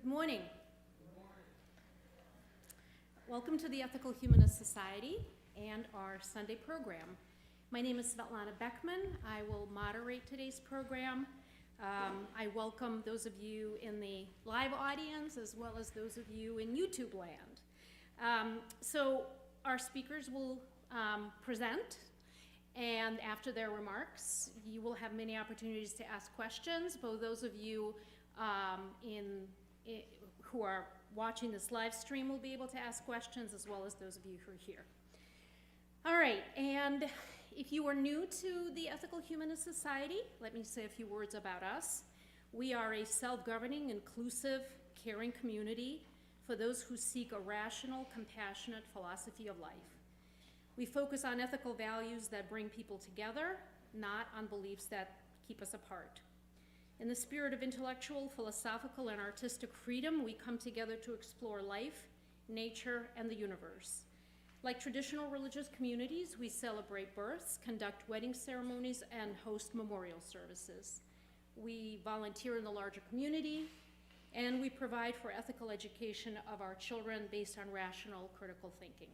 Good morning. Welcome to the Ethical Humanist Society and our Sunday program. My name is Svetlana Beckman. I will moderate today's program. I welcome those of you in the live audience as well as those of you in YouTube land. So our speakers will present, and after their remarks, you will have many opportunities to ask questions. Both those of you who are watching this live stream will be able to ask questions, as well as those of you who are here. All right, and if you are new to the Ethical Humanist Society, let me say a few words about us. We are a self-governing, inclusive, caring community for those who seek a rational, compassionate philosophy of life. We focus on ethical values that bring people together, not on beliefs that keep us apart. In the spirit of intellectual, philosophical, and artistic freedom, we come together to explore life, nature, and the universe. Like traditional religious communities, we celebrate births, conduct wedding ceremonies, and host memorial services. We volunteer in the larger community, and we provide for ethical education of our children based on rational, critical thinking.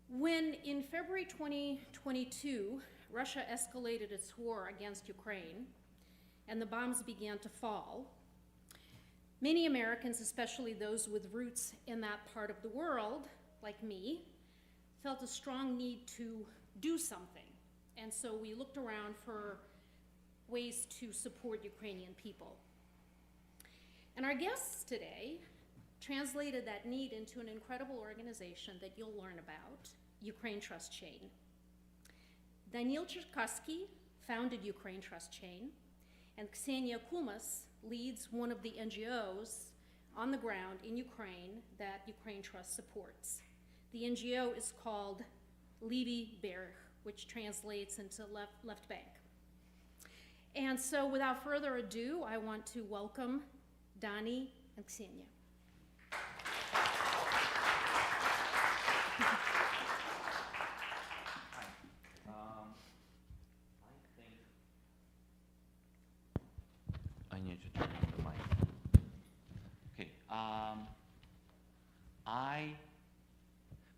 When, in February 2022, Russia escalated its war against Ukraine, and the bombs began to fall, many Americans, especially those with roots in that part of the world, like me, felt a strong need to do something. And so we looked around for ways to support Ukrainian people. And our guests today translated that need into an incredible organization that you'll learn about, Ukraine TrustChain. Daniil Cherkasskiy founded Ukraine TrustChain, and Kseniia Kalmus leads one of the NGOs on the ground in Ukraine that Ukraine Trust supports. The NGO is called Livyj Bereh, which translates into left bank. And so without further ado, I want to welcome Dani and Kseniia.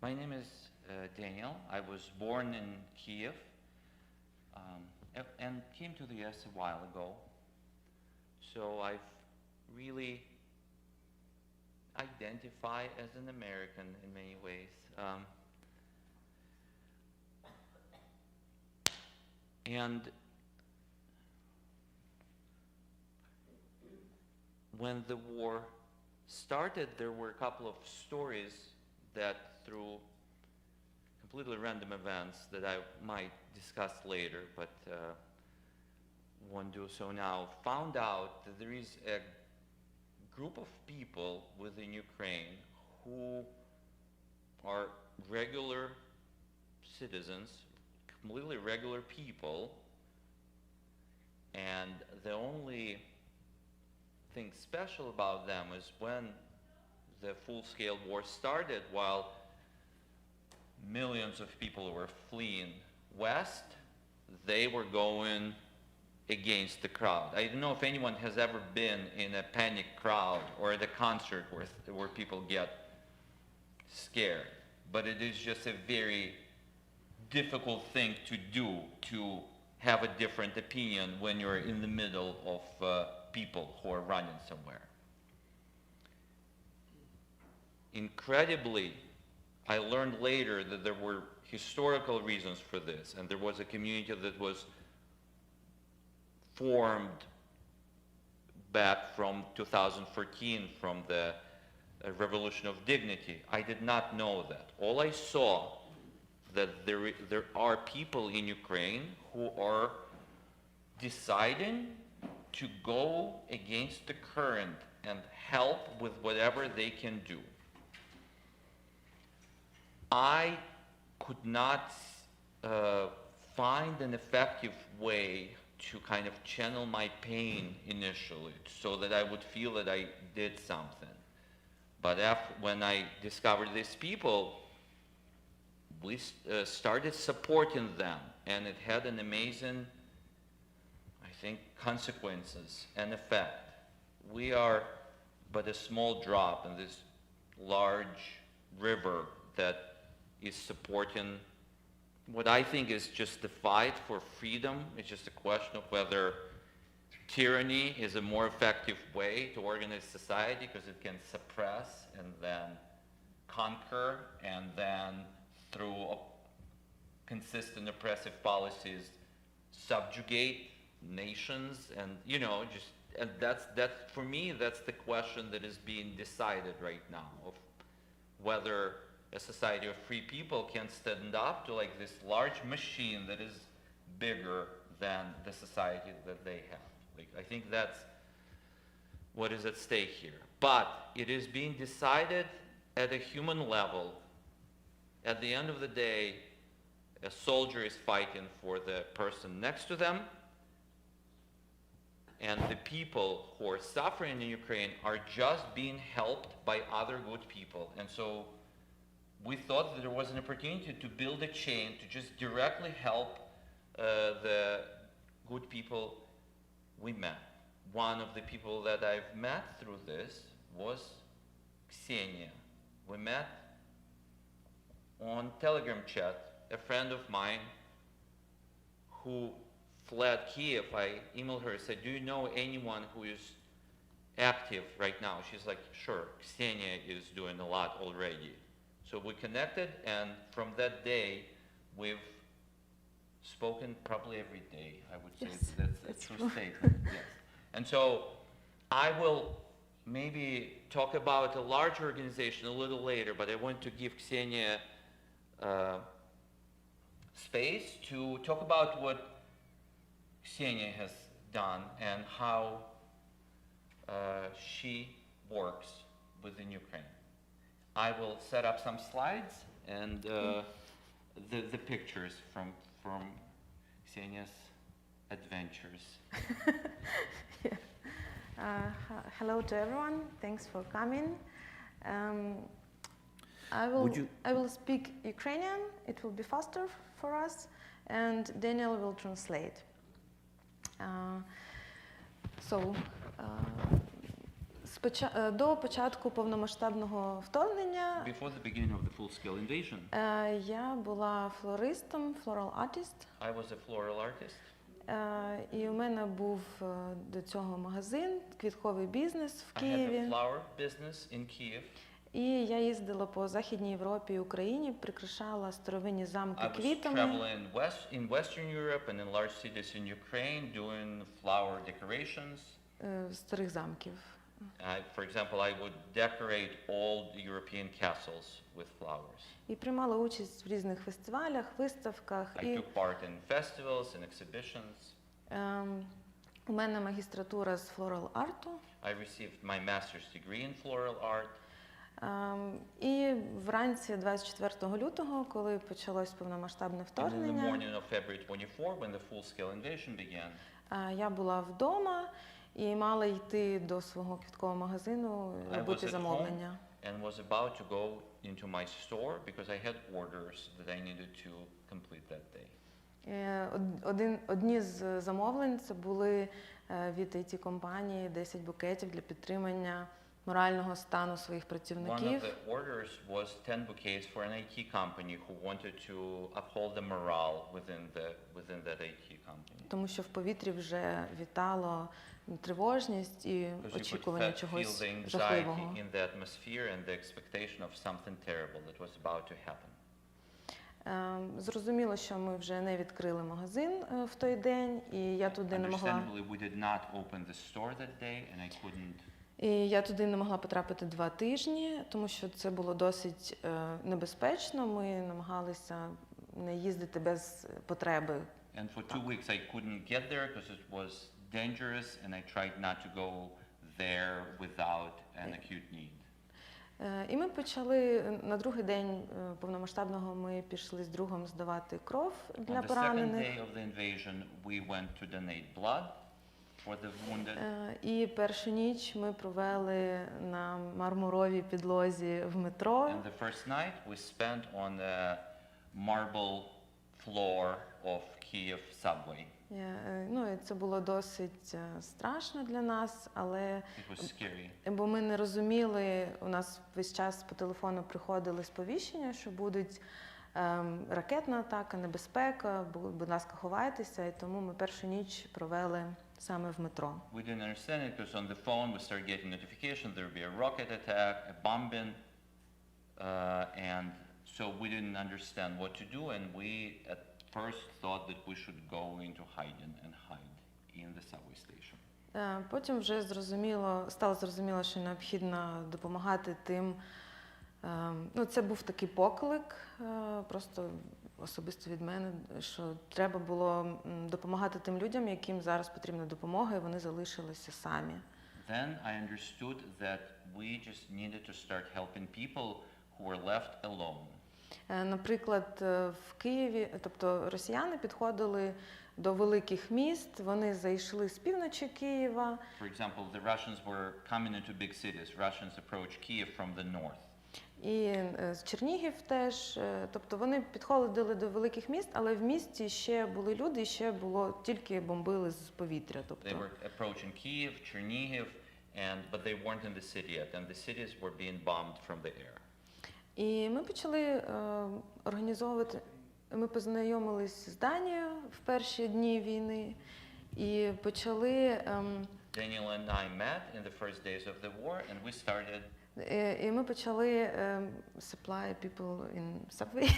My name is Daniil. I was born in Kyiv and came to the US a while ago. So I've really identify as an American in many ways. And when the war started, there were a couple of stories that, through completely random events that I might discuss later, but won't do so now, found out that there is a group of people within Ukraine who are regular citizens, completely regular people, and the only thing special about them is when the full-scale war started, while millions of people were fleeing west, they were going against the crowd. I don't know if anyone has ever been in a panic crowd or at a concert where people get scared, but it is just a very difficult thing to do, to have a different opinion when you're in the middle of people who are running somewhere. Incredibly, I learned later that there were historical reasons for this, and there was a community that was formed back from 2014 from the Revolution of Dignity. I did not know that. All I saw that there are people in Ukraine who are deciding to go against the current and help with whatever they can do. I could not find an effective way to kind of channel my pain initially so that I would feel that I did something. But when I discovered these people, we started supporting them, and it had an amazing, I think, consequences and effect. we are but a small drop in this large river that is supporting what I think is just the fight for freedom. It's just a question of whether tyranny is a more effective way to organize society because it can suppress and then conquer and then through consistent oppressive policies subjugate nations and, you know, just, and that's for me, that's the question that is being decided right now of whether a society of free people can stand up to like this large machine that is bigger than the society that they have. Like, I think that's what is at stake here. But it is being decided at a human level. At the end of the day, a soldier is fighting for the person next to them, and the people who are suffering in Ukraine are just being helped by other good people. And so we thought that there was an opportunity to build a chain to just directly help the good people we met. One of the people that I've met through this was Kseniia. We met on Telegram chat. A friend of mine who fled Kyiv, I emailed her and said, do you know anyone who is active right now? She's like, sure, Kseniia is doing a lot already. So we connected, and from that day, we've spoken probably every day, I would say. Yes, That's a true statement, yes. And so I will maybe talk about a large organization a little later, but I want to give Kseniia space to talk about what Kseniia has done and how she works within Ukraine. I will set up some slides and the pictures from Kseniia's adventures. Hello to everyone. Thanks for coming. I will speak Ukrainian. It will be faster for us, and Daniil will translate. До початку повномасштабного вторгнення Before the beginning of the full-scale invasion, я була флористом, floral artist. I was a floral artist. І у мене був до цього магазин, квітковий бізнес в I had Києві. a flower business in Kyiv. І я їздила по Західній Європі і Україні, прикрашала старовинні замки I was квітами. traveling in Western Europe and in large cities in Ukraine doing flower decorations. Старих замків. For example, I would decorate old European castles with flowers. І приймала участь в різних фестивалях, виставках. I took part in festivals and exhibitions. У мене магістратура з floral art. I received my master's degree in floral art. І вранці 24 лютого, коли почалось повномасштабне вторгнення, And in the morning of February 24, when the full-scale invasion began, я була вдома і мала йти до свого квіткового магазину, робити замовлення. And was about to go into my store because I had orders that I needed to complete that day. Одні з замовлень це були від IT-компанії 10 букетів для підтримання морального стану своїх працівників. One of the orders was 10 bouquets for an IT company who wanted to uphold the morale within that IT company. Тому що в повітрі вже вітало тривожність і очікування чогось жахливого. Because you could feel the anxiety in the atmosphere and the expectation of something terrible that was about to happen. Зрозуміло, що ми вже не відкрили магазин в той день, і я туди не могла. Understandably, we did not open the store that day, and I couldn't. І я туди не могла потрапити 2 тижні, тому що це було досить небезпечно. Ми намагалися не їздити без потреби. And for 2 weeks I couldn't get there because it was dangerous, and I tried not to go there without an acute need. І ми почали на другий день повномасштабного. Ми пішли з другом здавати кров для поранених. On the second day of the invasion, we went to donate blood for the wounded. І першу ніч ми провели на мармуровій підлозі в метро. And the first night we spent on a marble floor of Kyiv subway. Ну, і це було досить страшно для нас, але It was scary. бо ми не розуміли, у нас весь час по телефону приходили сповіщення, що будуть ракетна атака, небезпека, будь ласка, ховайтеся, і тому ми першу ніч провели саме в метро. We didn't understand it because on the phone we started getting notifications there would be a rocket attack, a bombing, and so we didn't understand what to do, and we at first thought that we should go into hiding and hide in the subway station. Потім вже стало зрозуміло, що необхідно допомагати тим. Ну, це був такий поклик, просто особисто від мене, що треба було допомагати тим людям, яким зараз потрібна допомога, і вони залишилися самі. Then I understood that we just needed to start helping people who were left alone. Наприклад, в Києві, тобто росіяни підходили до великих міст, вони зайшли з півночі Києва. For example, the Russians were coming into big cities. Russians approached Kyiv from the north. І з Чернігів теж, тобто вони підходили до великих міст, але в місті ще були люди, і ще було тільки бомбили з повітря. Тобто They were approaching Kyiv, Chernihiv, but they weren't in the city yet, and the cities were being bombed from the air. І ми почали організовувати, ми познайомились з Данією в перші дні війни, і почали... Daniil and I met in the first days of the war, and we started... І ми почали supply people in subway.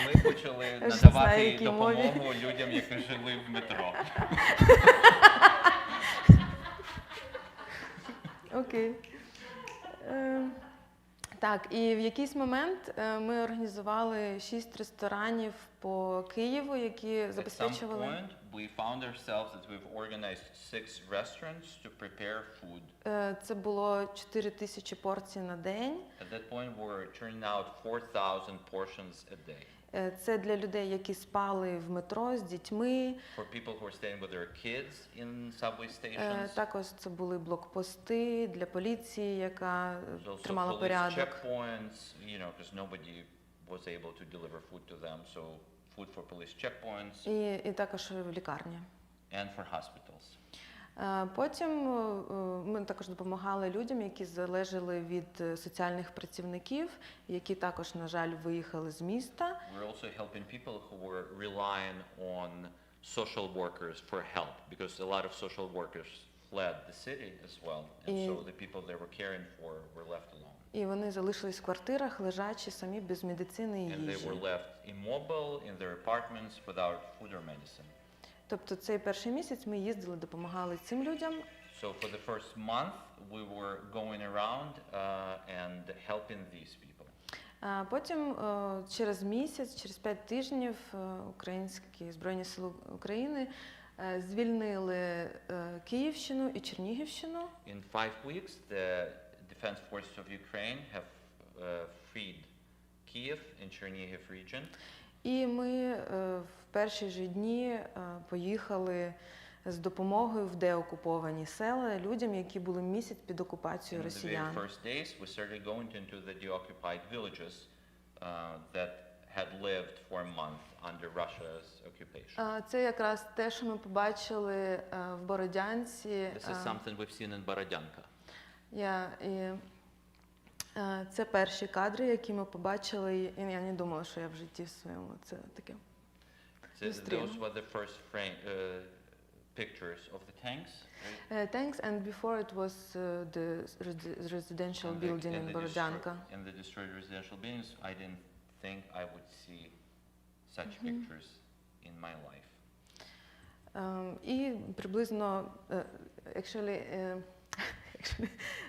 Ми почали надавати допомогу людям, які жили в метро. Окей. Так, і в якийсь момент ми організували 6 ресторанів по Києву, які забезпечували... At some point, we found ourselves that we've organized 6 restaurants to prepare food. Це було 4000 порцій на день. At that point, we were turning out 4,000 portions a day. Це для людей, які спали в метро з дітьми. For people who are staying with their kids in subway stations. Також це були блокпости для поліції, яка тримала порядок. Checkpoints, you know, because nobody was able to deliver food to them, so food for police checkpoints. І також в лікарні. And for hospitals. Потім ми також допомагали людям, які залежали від соціальних працівників, які також, на жаль, виїхали з міста. We're also helping people who were relying on social workers for help, because a lot of social workers fled the city as well, and so the people they were caring for were left alone. І вони залишились в квартирах, лежачі самі без медицини і їжі. And they were left immobile in their apartments without food or medicine. Тобто цей перший місяць ми їздили, допомагали цим людям. So for the first month we were going around and helping these people. Потім через місяць, через 5 тижнів українські Збройні Сили України звільнили Київщину і Чернігівщину. In 5 weeks the Defense Forces of Ukraine have freed Kyiv and Chernihiv region. І ми в перші ж дні поїхали з допомогою в деокуповані села людям, які були місяць під окупацією росіян. In the very first days we started going into the deoccupied villages that had lived for a month under Russia's occupation. Це якраз те, що ми побачили в Бородянці. This is something we've seen in Borodyanka. Це перші кадри, які ми побачили, і я не думала, що я в житті своєму це таке зустріну. Those were the first pictures of the tanks. Tanks, and before it was the residential building in Borodyanka. In the destroyed residential buildings, I didn't think I would see such pictures in my life. І приблизно,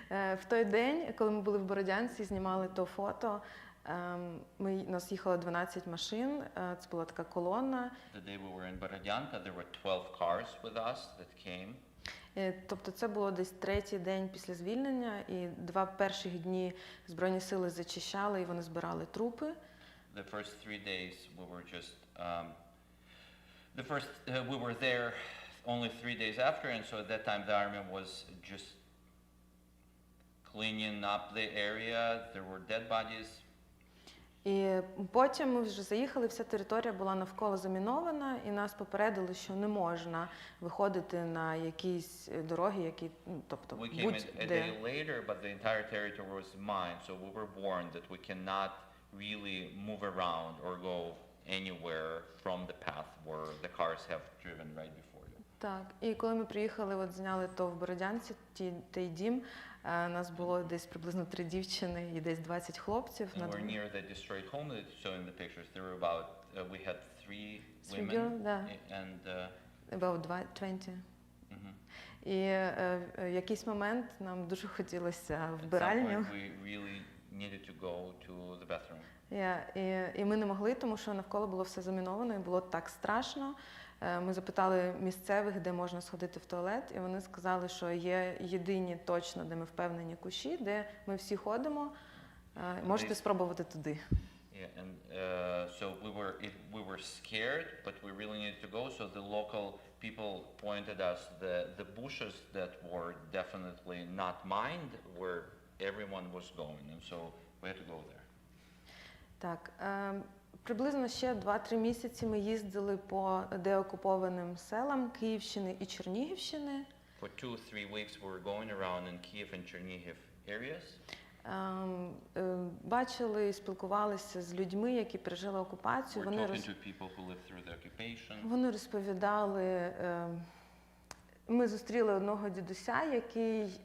в той день, коли ми були в Бородянці, знімали то фото, нас їхало 12 машин, це була така колона. The day we were in Borodyanka, there were 12 cars with us that came. Тобто це було десь 3-й день після звільнення, і 2 перших дні Збройні сили зачищали, і вони збирали трупи. The first 3 days we were just, we were there only 3 days after, and so at that time the army was just cleaning up the area. There were dead bodies. І потім ми вже заїхали, вся територія була навколо замінована, і нас попередили, що не можна виходити на якісь дороги, які, ну, тобто, We came a будь-де. day later, but the entire territory was mined, so we were warned that we cannot really move around or go anywhere from the path where the cars have driven right before you. Так, і коли ми приїхали, от зняли то в Бородянці, той дім, нас було десь приблизно 3 дівчини і десь 20 хлопців. And we're near the destroyed home that you show in the pictures. There were about, we had 3 Three women girls, да. and About 20. mhm. І в якийсь момент нам дуже хотілося At some вбиральню. point we really needed to go to the bathroom. І ми не могли, тому що навколо було все заміновано і було так страшно. Ми запитали місцевих, де можна сходити в туалет, і вони сказали, що є єдині точно, де ми впевнені кущі, де ми всі ходимо. Можете спробувати туди. Yeah, and so we were scared, but we really needed to go. So the local people pointed us the bushes that were definitely not mined, where everyone was going, and so we had to go there. Так, приблизно ще 2-3 місяці ми їздили по деокупованим селам Київщини і Чернігівщини. For 2-3 weeks, we were going around in Kyiv and Chernihiv areas. Бачили і спілкувалися з людьми, які пережили окупацію. We're talking to people who lived through the occupation. Вони розповідали, ми зустріли одного дідуся, який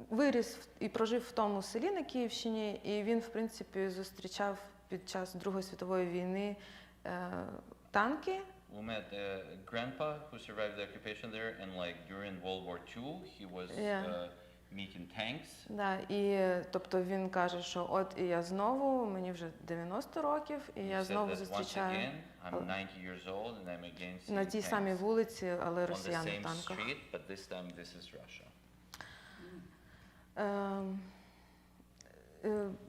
виріс і прожив в тому селі на Київщині, і він, в принципі, зустрічав під час Другої світової війни танки. We met a grandpa who survived the occupation there, and like during World War II, he was meeting tanks. Да, і тобто він каже, що от і я знову, мені вже 90 років, і я знову зустрічаю I'm 90 years old, and I'm again seeing на тій самій tanks вулиці, але on the росіяни в same танках. street, but this time this is Russia.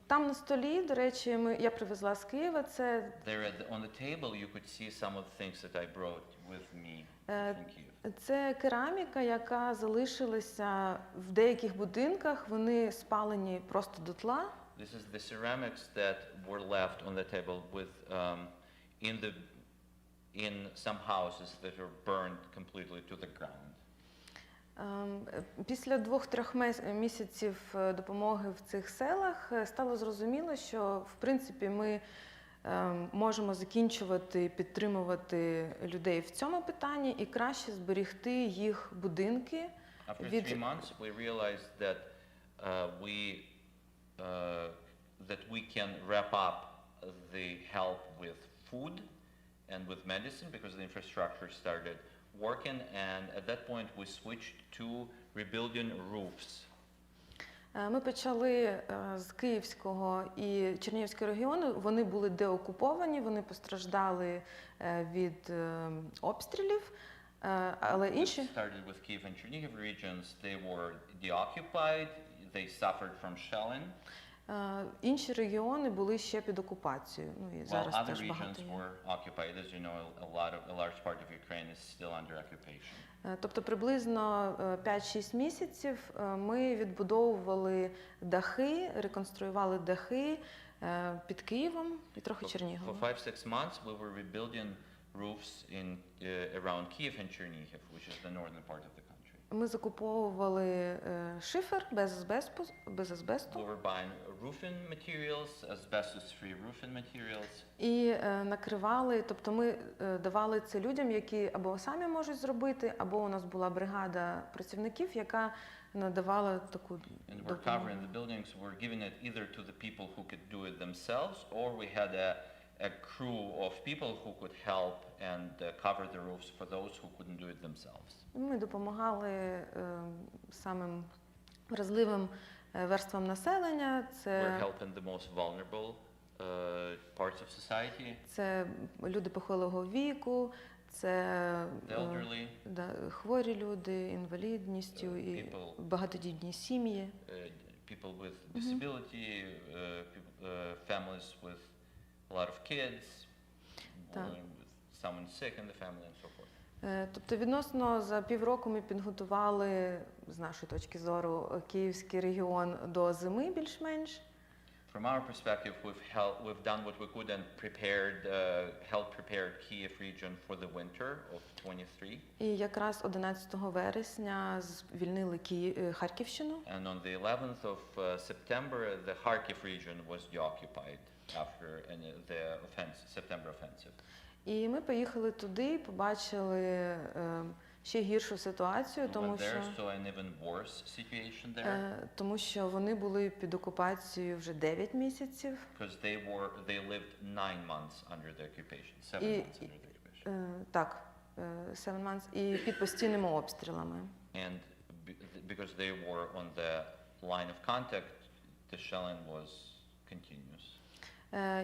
Там на столі, до речі, я привезла з Києва, це There on the table you could see some of the things that I brought with me from Kyiv. Це кераміка, яка залишилася в деяких будинках, вони спалені просто дотла. This is the ceramics that were left on the table with in some houses that were burned completely to the ground. Після 2-3 місяців допомоги в цих селах стало зрозуміло, що в принципі ми можемо закінчувати, підтримувати людей в цьому питанні і краще зберегти їх будинки. After 3 months, we realized that we can wrap up the help with food and with medicine because the infrastructure started working, and at that point we switched to rebuilding roofs. Ми почали з Київського і Чернігівського регіону. Вони були деокуповані, вони постраждали від обстрілів, але інші... We started with Kyiv and Chernihiv regions. They were deoccupied, they suffered from shelling. Інші регіони були ще під окупацією. Ну, і зараз While other теж багато regions є. were occupied, as you know, a large part of Ukraine is still under occupation. Тобто приблизно 5-6 місяців ми відбудовували дахи, реконструювали дахи під Києвом і трохи Черніговом. For 5-6 months, we were rebuilding roofs around Kyiv and Chernihiv, which is the northern part of the country. Ми закуповували шифер без азбесту. We were buying roofing materials, asbestos-free roofing materials. І накривали, тобто ми давали це людям, які або самі можуть зробити, або у нас була бригада працівників, яка надавала таку And we're допомогу. covering the buildings. We're giving it either to the people who could do it themselves, or we had a crew of people who could help and cover the roofs for those who couldn't do it themselves. Ми допомагали самим вразливим верствам населення. We're helping the most vulnerable parts of society. Це люди похилого віку, це The elderly, хворі люди, інвалідністю і багатодітні сім'ї. People with disability, families with a lot of kids, with someone sick in the family and so forth. Тобто відносно за півроку ми підготували, з нашої точки зору, Київський регіон до зими більш-менш. From our perspective, we've done what we could and helped prepare Kyiv region for the winter of 23. І якраз 11 вересня звільнили Харківщину. And on the 11th of September, the Kharkiv region was deoccupied after the September offensive. І ми поїхали туди, побачили ще гіршу ситуацію, тому що вони були під окупацією вже 9 місяців. Так, 7 months, і під постійними обстрілами. And because they were on the line of contact, the shelling was continuous.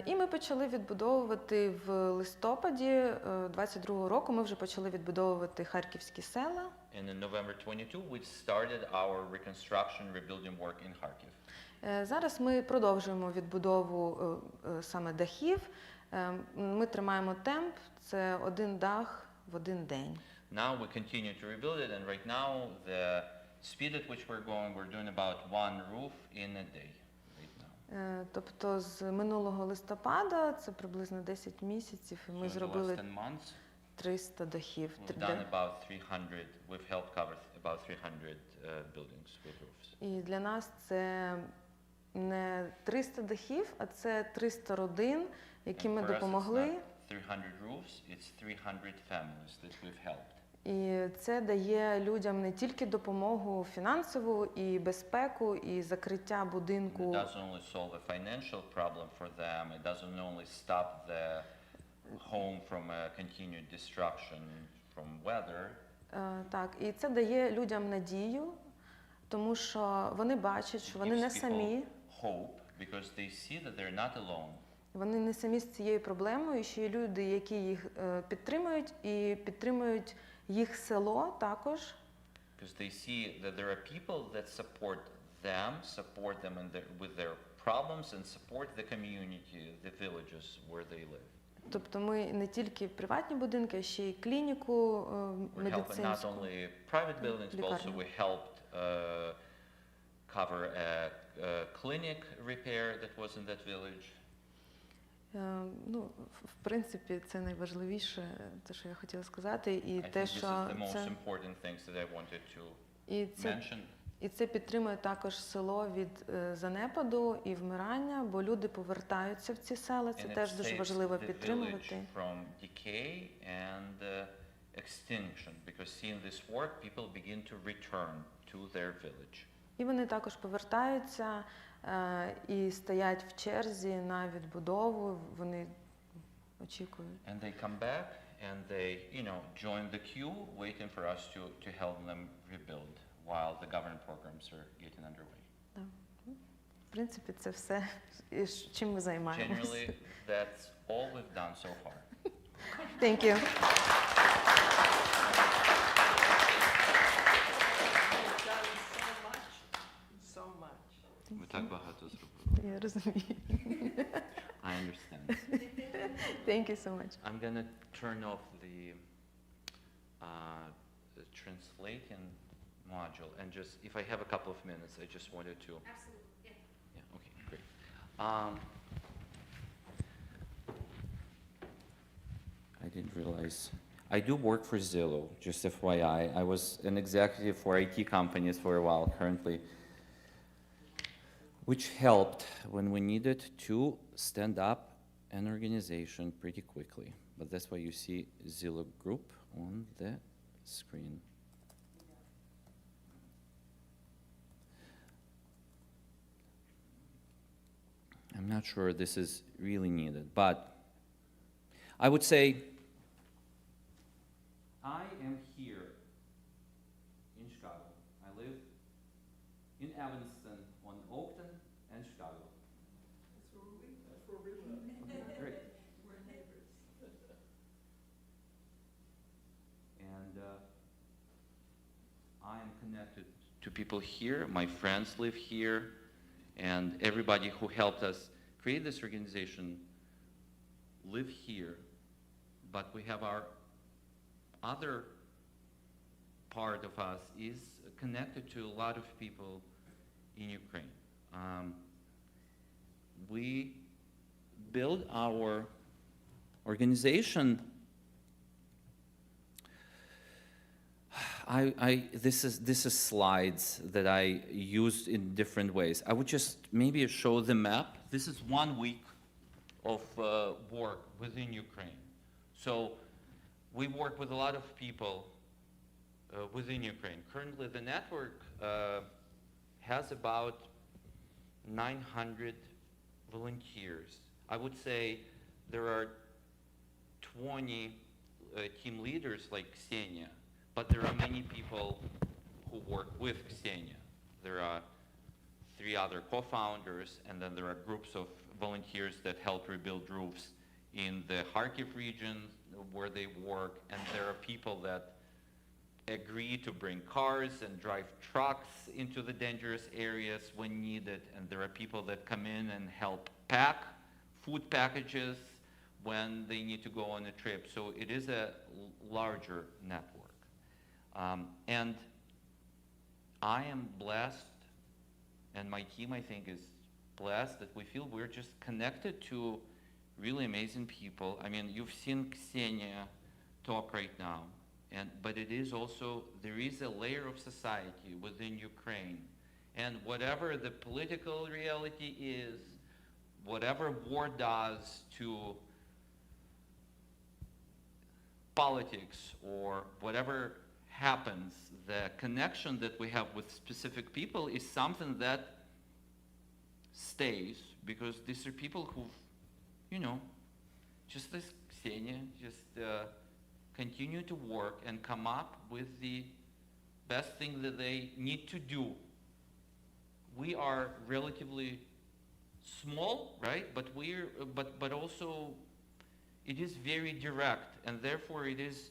І ми почали відбудовувати в листопаді 22-го року, ми вже почали відбудовувати харківські села. And in November 22 we started our reconstruction rebuilding work in Kharkiv. Зараз ми продовжуємо відбудову саме дахів. Ми тримаємо темп, це один дах в один день. Now we continue to rebuild it, and right now the speed at which we're doing about one roof in a day. Тобто з минулого листопада, це приблизно 10 місяців, і ми зробили 300 дахів. We've helped cover about 300 buildings with roofs. І для нас це не 300 дахів, а це 300 родин, які ми допомогли. 300 roofs, it's 300 families that we've helped. І це дає людям не тільки допомогу фінансову, і безпеку, і закриття будинку. It doesn't only solve a financial problem for them, it doesn't only stop the home from a continued destruction from weather. Так, і це дає людям надію, тому що вони бачать, що вони не самі. Hope, because they see that they're not alone. Вони не самі з цією проблемою, що є люди, які їх підтримують, і підтримують їх село також. Because they see that there are people that support them with their problems and support the community, the villages where they live. Тобто ми не тільки приватні будинки, а ще й клініку медицинську. Not only private buildings, but also we helped cover a clinic repair that was in that village. Ну, в принципі, це найважливіше, те, що я хотіла сказати, і те, що і це підтримує також село від занепаду і вмирання, бо люди повертаються в ці села, це теж дуже важливо підтримувати. І вони також повертаються і стоять в черзі на відбудову, вони очікують. And they come back and they, join the queue waiting for us to help them rebuild while the government programs are getting underway. Так. В принципі, це все, чим ми займаємося. Generally, that's all we've done so far. Thank you. Ви так багато зробили. Я розумію. I understand. Thank you so much. I'm gonna turn off the translating module and just, if I have a couple of minutes, I just wanted to. Absolutely, yeah. Yeah, okay, great. I didn't realize. I do work for Zillow, just FYI. I was an executive for IT companies for a while currently, which helped when we needed to stand up an organization pretty quickly. But that's why you see Zillow Group on the screen. I'm not sure this is really needed, but I would say I am here in Chicago. I live in Evanston on Oakton and Chicago. That's where we live. Great. We're neighbors. And I am connected to people here. My friends live here, and everybody who helped us create this organization live here. But we have our other part of us is connected to a lot of people in Ukraine. we build our organization. This is slides that I used in different ways. I would just maybe show the map. This is 1 week of work within Ukraine. So we work with a lot of people within Ukraine. Currently, the network has about 900 volunteers. I would say there are 20 team leaders like Kseniia, but there are many people who work with Kseniia. There are 3 other co-founders, and then there are groups of volunteers that help rebuild roofs in the Kharkiv region where they work, and there are people that agree to bring cars and drive trucks into the dangerous areas when needed, and there are people that come in and help pack food packages when they need to go on a trip. So it is a larger network. And I am blessed, and my team, I think, is blessed that we feel we're just connected to really amazing people. I mean, you've seen Kseniia talk right now, but it is also, there is a layer of society within Ukraine. And whatever the political reality is, whatever war does to politics or whatever happens, the connection that we have with specific people is something that stays, because these are people who, you know, just as Kseniia, just continue to work and come up with the best thing that they need to do. We are relatively small, right? But also it is very direct, and therefore it is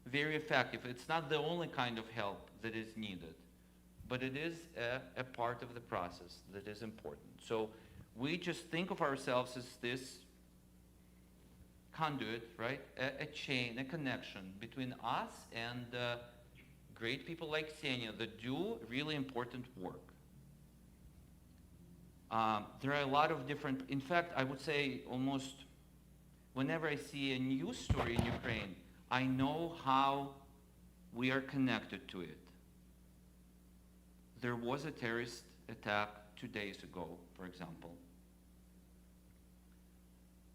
very effective. It's not the only kind of help that is needed, but it is a part of the process that is important. So we just think of ourselves as this conduit, right? A chain, a connection between us and great people like Kseniia that do really important work. There are a lot of different, in fact, I would say almost whenever I see a news story in Ukraine, I know how we are connected to it. There was a terrorist attack 2 days ago, for example,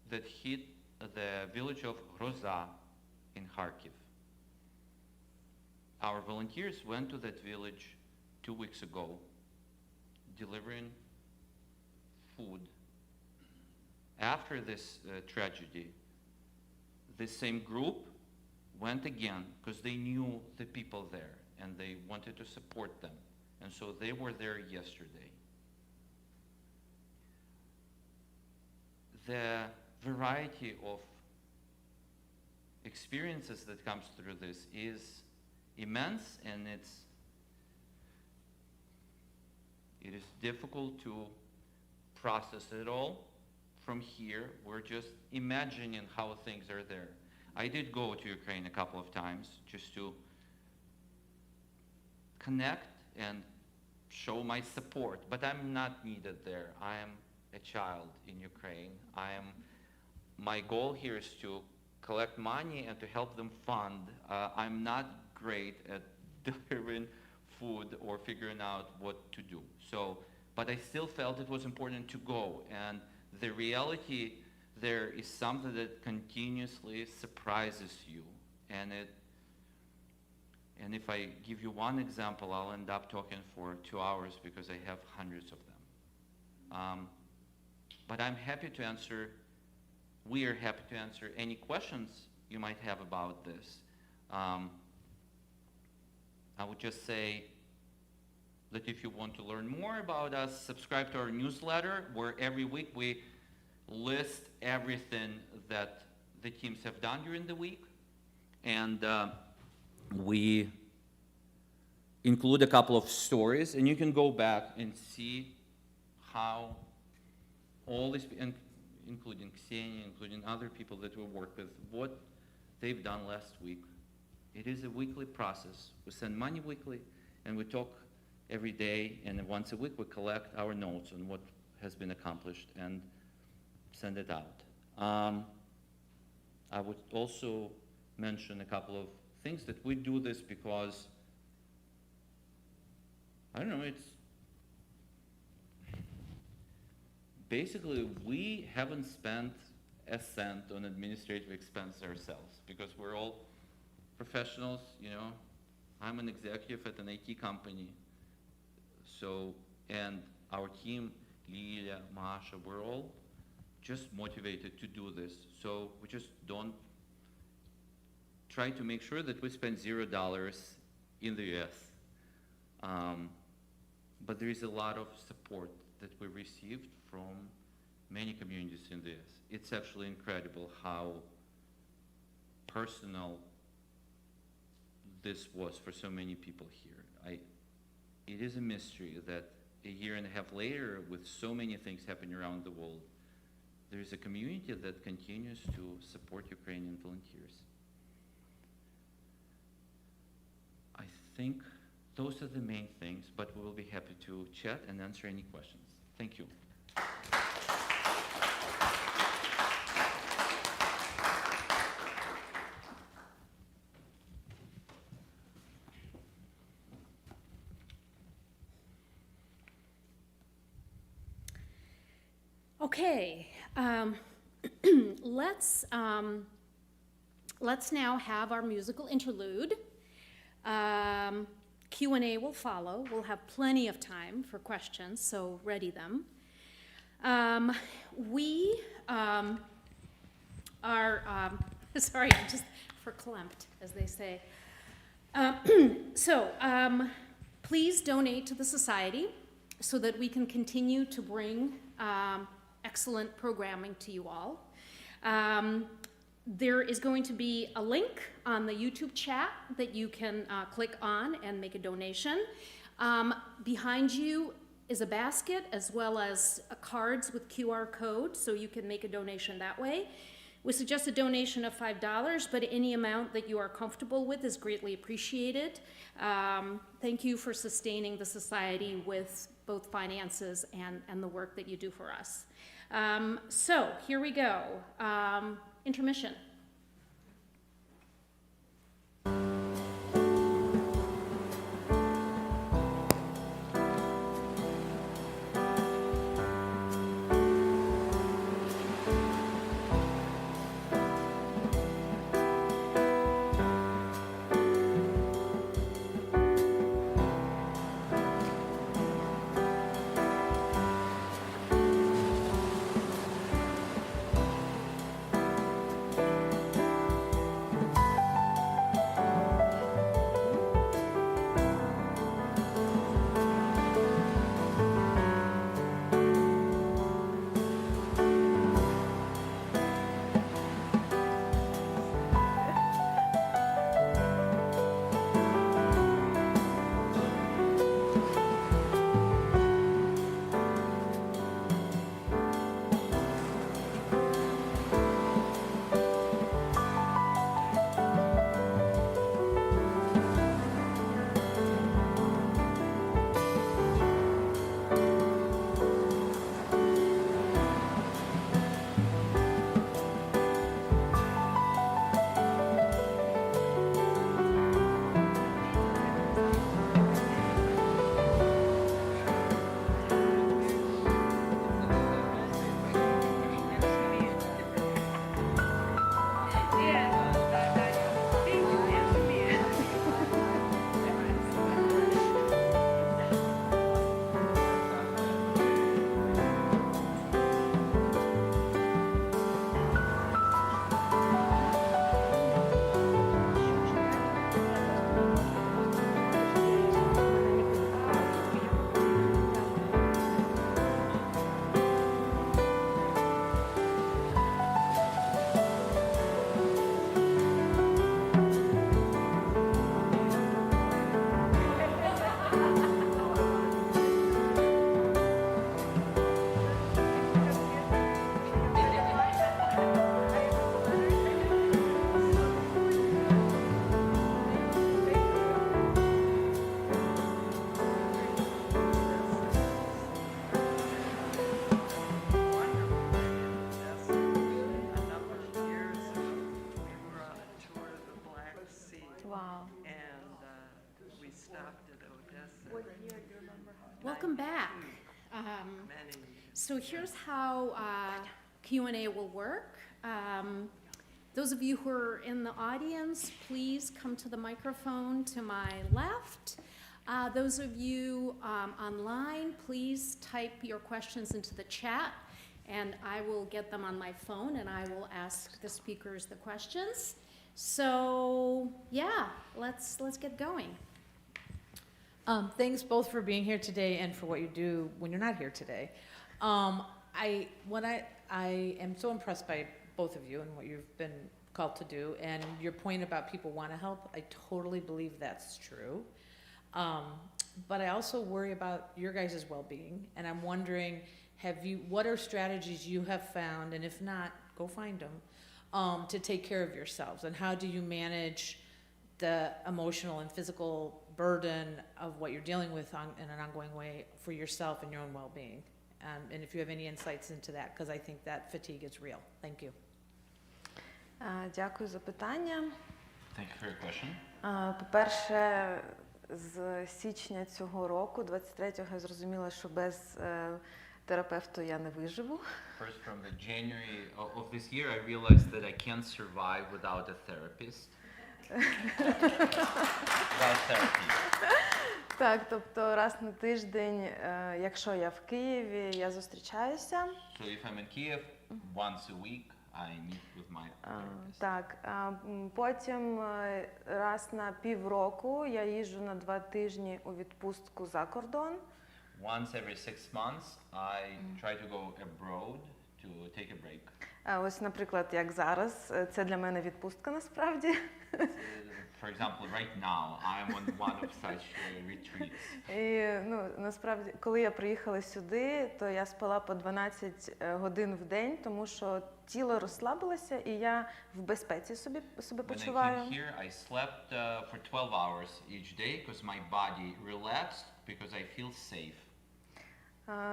that hit the village of Groza in Kharkiv. Our volunteers went to that village 2 weeks ago, delivering food. After this tragedy, this same group went again because they knew the people there and they wanted to support them. And so they were there yesterday. The variety of experiences that comes through this is immense, and it is difficult to process it all from here. We're just imagining how things are there. I did go to Ukraine a couple of times just to connect and show my support, but I'm not needed there. I am a child in Ukraine. My goal here is to collect money and to help them fund. I'm not great at delivering food or figuring out what to do. But I still felt it was important to go. And the reality there is something that continuously surprises you. And if I give you one example, I'll end up talking for 2 hours because I have hundreds of them. But I'm happy to answer, we are happy to answer any questions you might have about this. I would just say that if you want to learn more about us, subscribe to our newsletter, where every week we list everything that the teams have done during the week. And we include a couple of stories, and you can go back and see how all these, including Kseniia, including other people that we work with, what they've done last week. It is a weekly process. We send money weekly, and we talk every day, and once a week we collect our notes on what has been accomplished. And send it out. I would also mention a couple of things that we do this because, I don't know, it's basically we haven't spent a cent on administrative expense ourselves because we're all professionals, you know. I'm an executive at an IT company, so, and our team, Lilia, Masha, we're all just motivated to do this. So we just don't try to make sure that we spend $0 in the US. But there is a lot of support that we received from many communities in the US. It's actually incredible how personal this was for so many people here. It is a mystery that a year and a half later, with so many things happening around the world, there is a community that continues to support Ukrainian volunteers. I think those are the main things, but we will be happy to chat and answer any questions. Thank you. Okay, let's now have our musical interlude. Q&A will follow. We'll have plenty of time for questions, so ready them. We are, sorry, I'm just verklempt, as they say. Please donate to the Society so that we can continue to bring excellent programming to you all. There is going to be a link on the YouTube chat that you can click on and make a donation. Behind you is a basket as well as cards with QR codes, so you can make a donation that way. We suggest a donation of $5, but any amount that you are comfortable with is greatly appreciated. Thank you for sustaining the Society with both finances and the work that you do for us. So here we go. Intermission. Вау. And we stopped at Odessa Welcome back. many years. So here's how Q&A will work. Those of you who are in the audience, please come to the microphone to my left. Those of you online, please type your questions into the chat, and I will get them on my phone, and I will ask the speakers the questions. So yeah, let's get going. Thanks both for being here today and for what you do when you're not here today. I am so impressed by both of you and what you've been called to do, and your point about people want to help, I totally believe that's true. But I also worry about your guys' well-being, and I'm wondering, what are strategies you have found, and if not, go find them, to take care of yourselves, and how do you manage the emotional and physical burden of what you're dealing with in an ongoing way for yourself and your own well-being? And if you have any insights into that, because I think that fatigue is real. Thank you. Дякую за питання. Thank you for your question. По-перше, з січня цього року, 23-го, я зрозуміла, що без терапевту я не виживу. First, from the January of this year, I realized that I can't survive without a therapist. Without therapy. Так, тобто раз на тиждень, якщо я в Києві, я зустрічаюся. So if I'm in Kyiv, once a week, I meet with my therapist. Так, потім раз на півроку я їжджу на 2 тижні у відпустку за кордон. Once every 6 months, I try to go abroad to take a break. Ось, наприклад, як зараз, це для мене відпустка насправді. For example, right now, I'm on one of such retreats. І, насправді, коли я приїхала сюди, то я спала по 12 годин в день, тому що тіло розслабилося, і я в безпеці себе почуваю. When I came here, I slept for 12 hours each day because my body relaxed because I feel safe.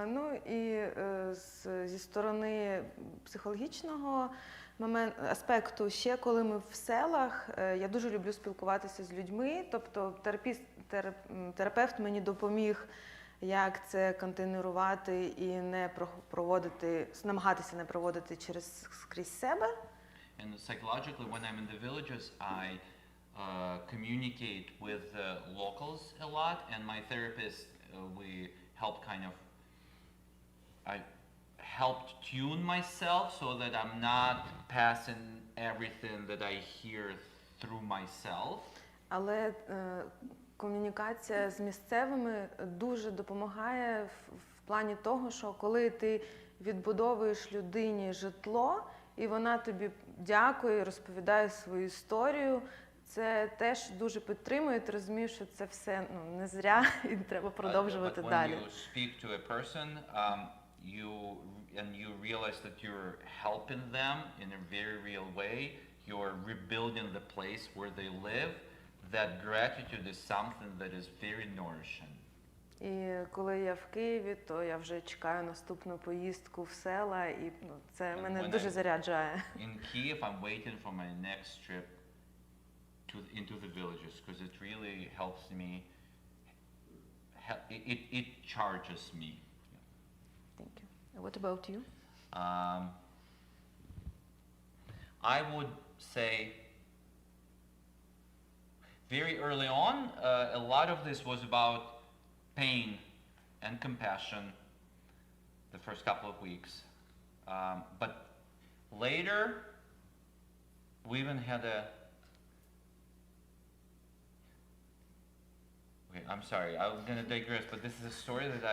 Ну і зі сторони психологічного аспекту, ще коли ми в селах, я дуже люблю спілкуватися з людьми, тобто терапевт мені допоміг, як це контейнерувати і не проводити, намагатися не проводити скрізь себе. And psychologically, when I'm in the villages, I communicate with the locals a lot, and my therapist, we help I helped tune myself so that I'm not passing everything that I hear through myself. Але комунікація з місцевими дуже допомагає в плані того, що коли ти відбудовуєш людині житло, і вона тобі дякує, розповідає свою історію, це теж дуже підтримує, ти розумієш, що це все не зря, і треба продовжувати далі. When you speak to a person, you realize that you're helping them in a very real way, you're rebuilding the place where they live, that gratitude is something that is very nourishing. І коли я в Києві, то я вже чекаю наступну поїздку в села, і це мене дуже заряджає. In Kyiv, I'm waiting for my next trip into the villages because it really helps me. It charges me. Thank you. What about you? I would say very early on, a lot of this was about pain and compassion the first couple of weeks. But later, we even had Okay, I'm sorry, I'm going to digress, but this is a story that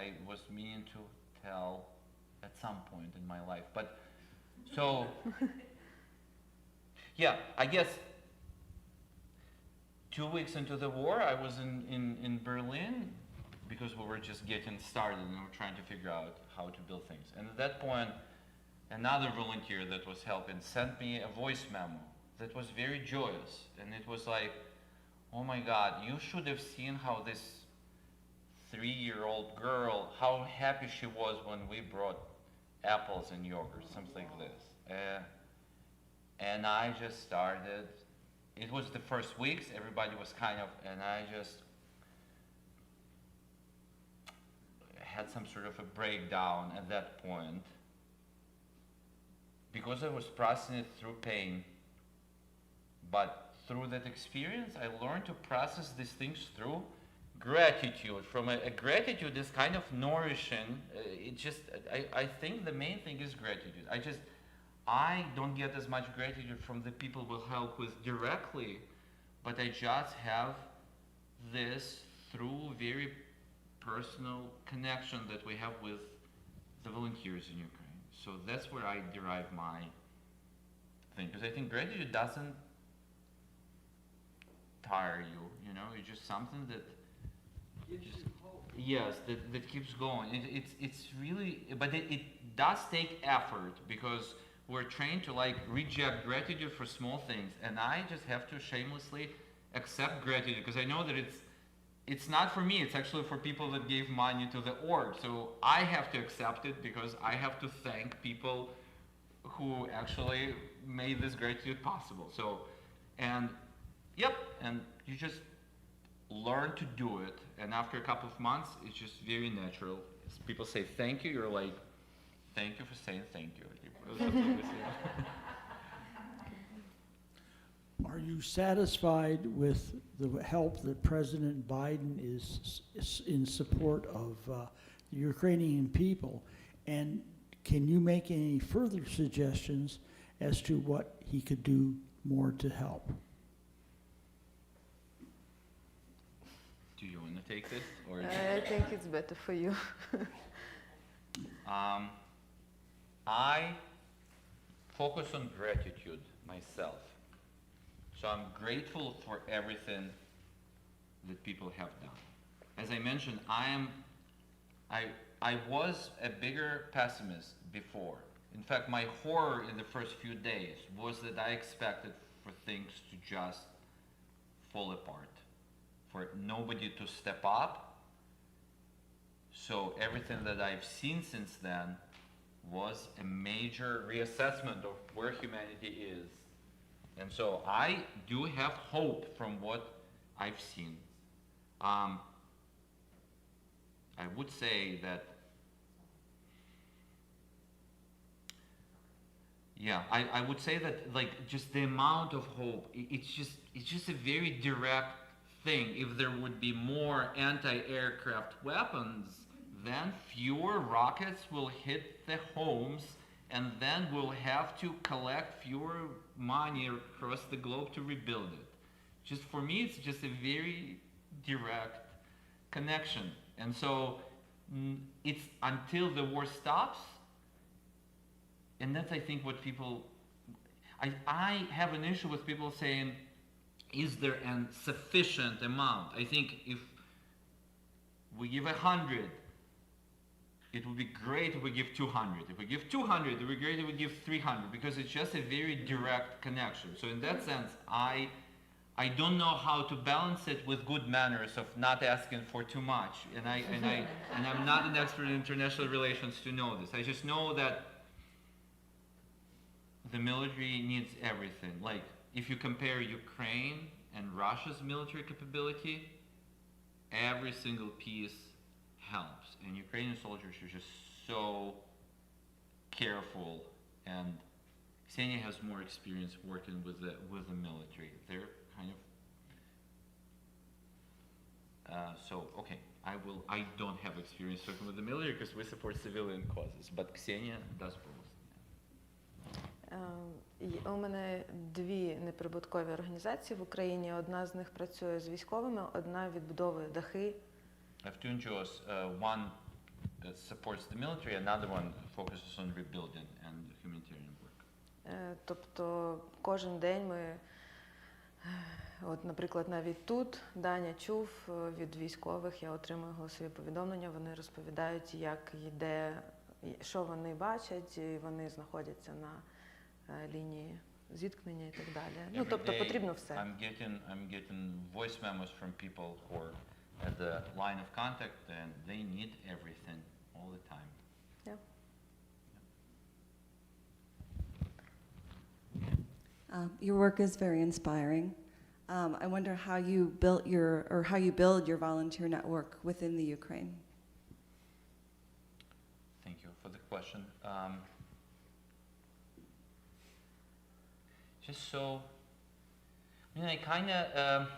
I was meaning to tell at some point in my life. But, so, yeah, I guess 2 weeks into the war, I was in Berlin because we were just getting started and we were trying to figure out how to build things. And at that point, another volunteer that was helping sent me a voice memo that was very joyous. And it was like, oh my God, you should have seen how this 3-year-old girl, how happy she was when we brought apples and yogurt, something like this. And I just started it was the first weeks, everybody was kind of, and I just had some sort of a breakdown at that point because I was processing it through pain. But through that experience, I learned to process these things through gratitude. From a gratitude is kind of nourishing. I think the main thing is gratitude. I don't get as much gratitude from the people we'll help with directly, but I just have this through very personal connection that we have with the volunteers in Ukraine. So that's where I derive my thing, because I think gratitude doesn't tire you, you know, it's just something that just, yes, that keeps going. It's really, but it does take effort, because we're trained to like reject gratitude for small things, and I just have to shamelessly accept gratitude, because I know that it's not for me, it's actually for people that gave money to the org. So I have to accept it, because I have to thank people who actually made this gratitude possible. So, and yep, and you just learn to do it, and after a couple of months, it's just very natural. As people say thank you, you're like, thank you for saying thank you. Are you satisfied with the help that President Biden is in support of the Ukrainian people? And can you make any further suggestions as to what he could do more to help? Do you want to take this? Or I think it's better for you. I focus on gratitude myself. So I'm grateful for everything that people have done. As I mentioned, I was a bigger pessimist before. In fact, my horror in the first few days was that I expected for things to just fall apart, for nobody to step up. So everything that I've seen since then was a major reassessment of where humanity is. And so I do have hope from what I've seen. I would say that, yeah, I would say that, like, just the amount of hope, it's just a very direct thing. If there would be more anti-aircraft weapons, then fewer rockets will hit the homes, and then we'll have to collect fewer money across the globe to rebuild it. Just for me, it's just a very direct connection. And so it's until the war stops, and that's, I think, what people, I have an issue with people saying, is there a sufficient amount? I think if we give 100, it would be great if we give 200. If we give 200, it would be great if we give 300, because it's just a very direct connection. So in that sense, I don't know how to balance it with good manners of not asking for too much. And I'm not an expert in international relations to know this. I just know that the military needs everything. Like, if you compare Ukraine and Russia's military capability, every single piece helps. And Ukrainian soldiers are just so careful, and Kseniia has more experience working with the military. They're kind of so okay. I don't have experience working with the military because we support civilian causes, but Kseniia does both. У мене дві неприбуткові організації в Україні. Одна з них працює з військовими, одна відбудовує дахи. I have two NGOs. One supports the military, another one focuses on rebuilding and humanitarian work. Тобто кожен день ми, от, наприклад, навіть тут Даня чув від військових, я отримую голосові повідомлення, вони розповідають, як йде, що вони бачать, і вони знаходяться на лінії зіткнення і так далі. Ну, тобто потрібно все. I'm getting voice memos from people who are at the line of contact, and they need everything all the time. Yeah. Your work is very inspiring. I wonder how you built how you build your volunteer network within the Ukraine. Thank you for the question. Just so, I mean, I kind of,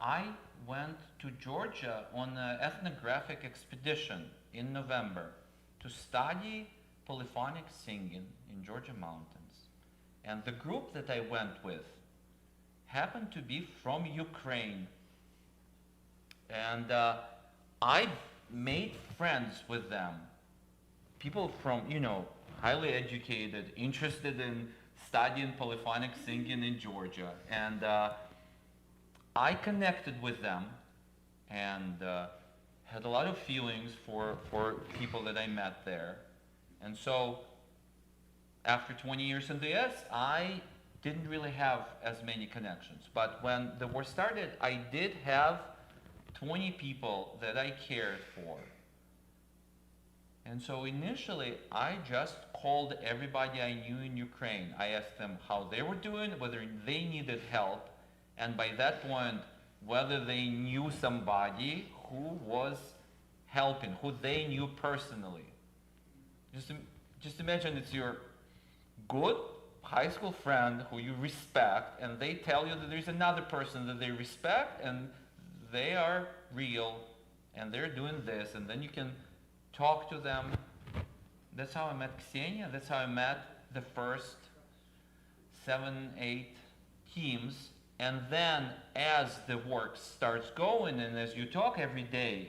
I went to Georgia on an ethnographic expedition in November to study polyphonic singing in Georgia mountains. And the group that I went with happened to be from Ukraine. And I made friends with them. People from, highly educated, interested in studying polyphonic singing in Georgia. And I connected with them and had a lot of feelings for people that I met there. And so after 20 years in the US, I didn't really have as many connections. But when the war started, I did have 20 people that I cared for. And so initially, I just called everybody I knew in Ukraine. I asked them how they were doing, whether they needed help, and by that point, whether they knew somebody who was helping, who they knew personally. Just imagine it's your good high school friend who you respect, and they tell you that there's another person that they respect, and they are real, and they're doing this, and then you can talk to them. That's how I met Kseniia. That's how I met the first 7, 8 teams. And then as the work starts going and as you talk every day,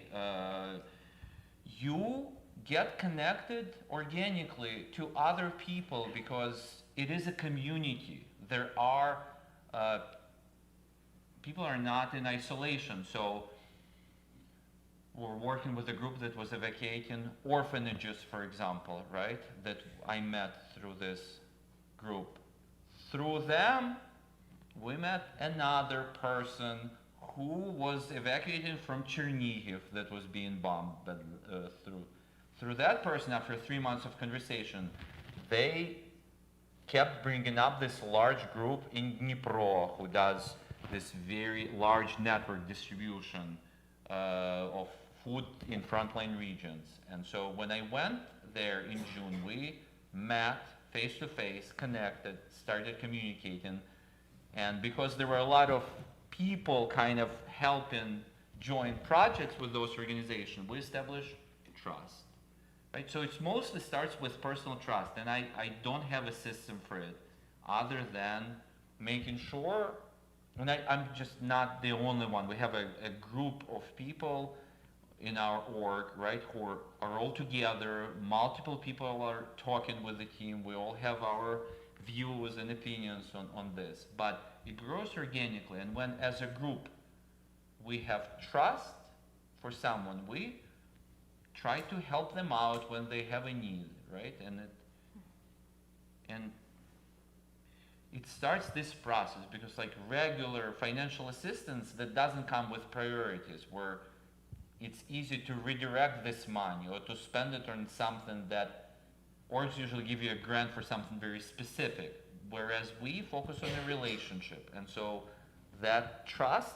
you get connected organically to other people because it is a community. There are, people are not in isolation. So we're working with a group that was evacuating orphanages, for example, right? That I met through this group. Through them, we met another person who was evacuating from Chernihiv that was being bombed. But through that person, after 3 months of conversation, they kept bringing up this large group in Dnipro who does this very large network distribution of food in frontline regions. And so when I went there in June, we met face to face, connected, started communicating. And because there were a lot of people kind of helping joint projects with those organizations, we established trust. Right? So it mostly starts with personal trust, and I don't have a system for it other than making sure, and I'm just not the only one. We have a group of people in our org, right, who are all together. Multiple people are talking with the team. We all have our views and opinions on this, but it grows organically. And when, as a group, we have trust for someone, we try to help them out when they have a need, right? And it starts this process because, like, regular financial assistance that doesn't come with priorities, where it's easy to redirect this money or to spend it on something that orgs usually give you a grant for something very specific, whereas we focus on the relationship. And so that trust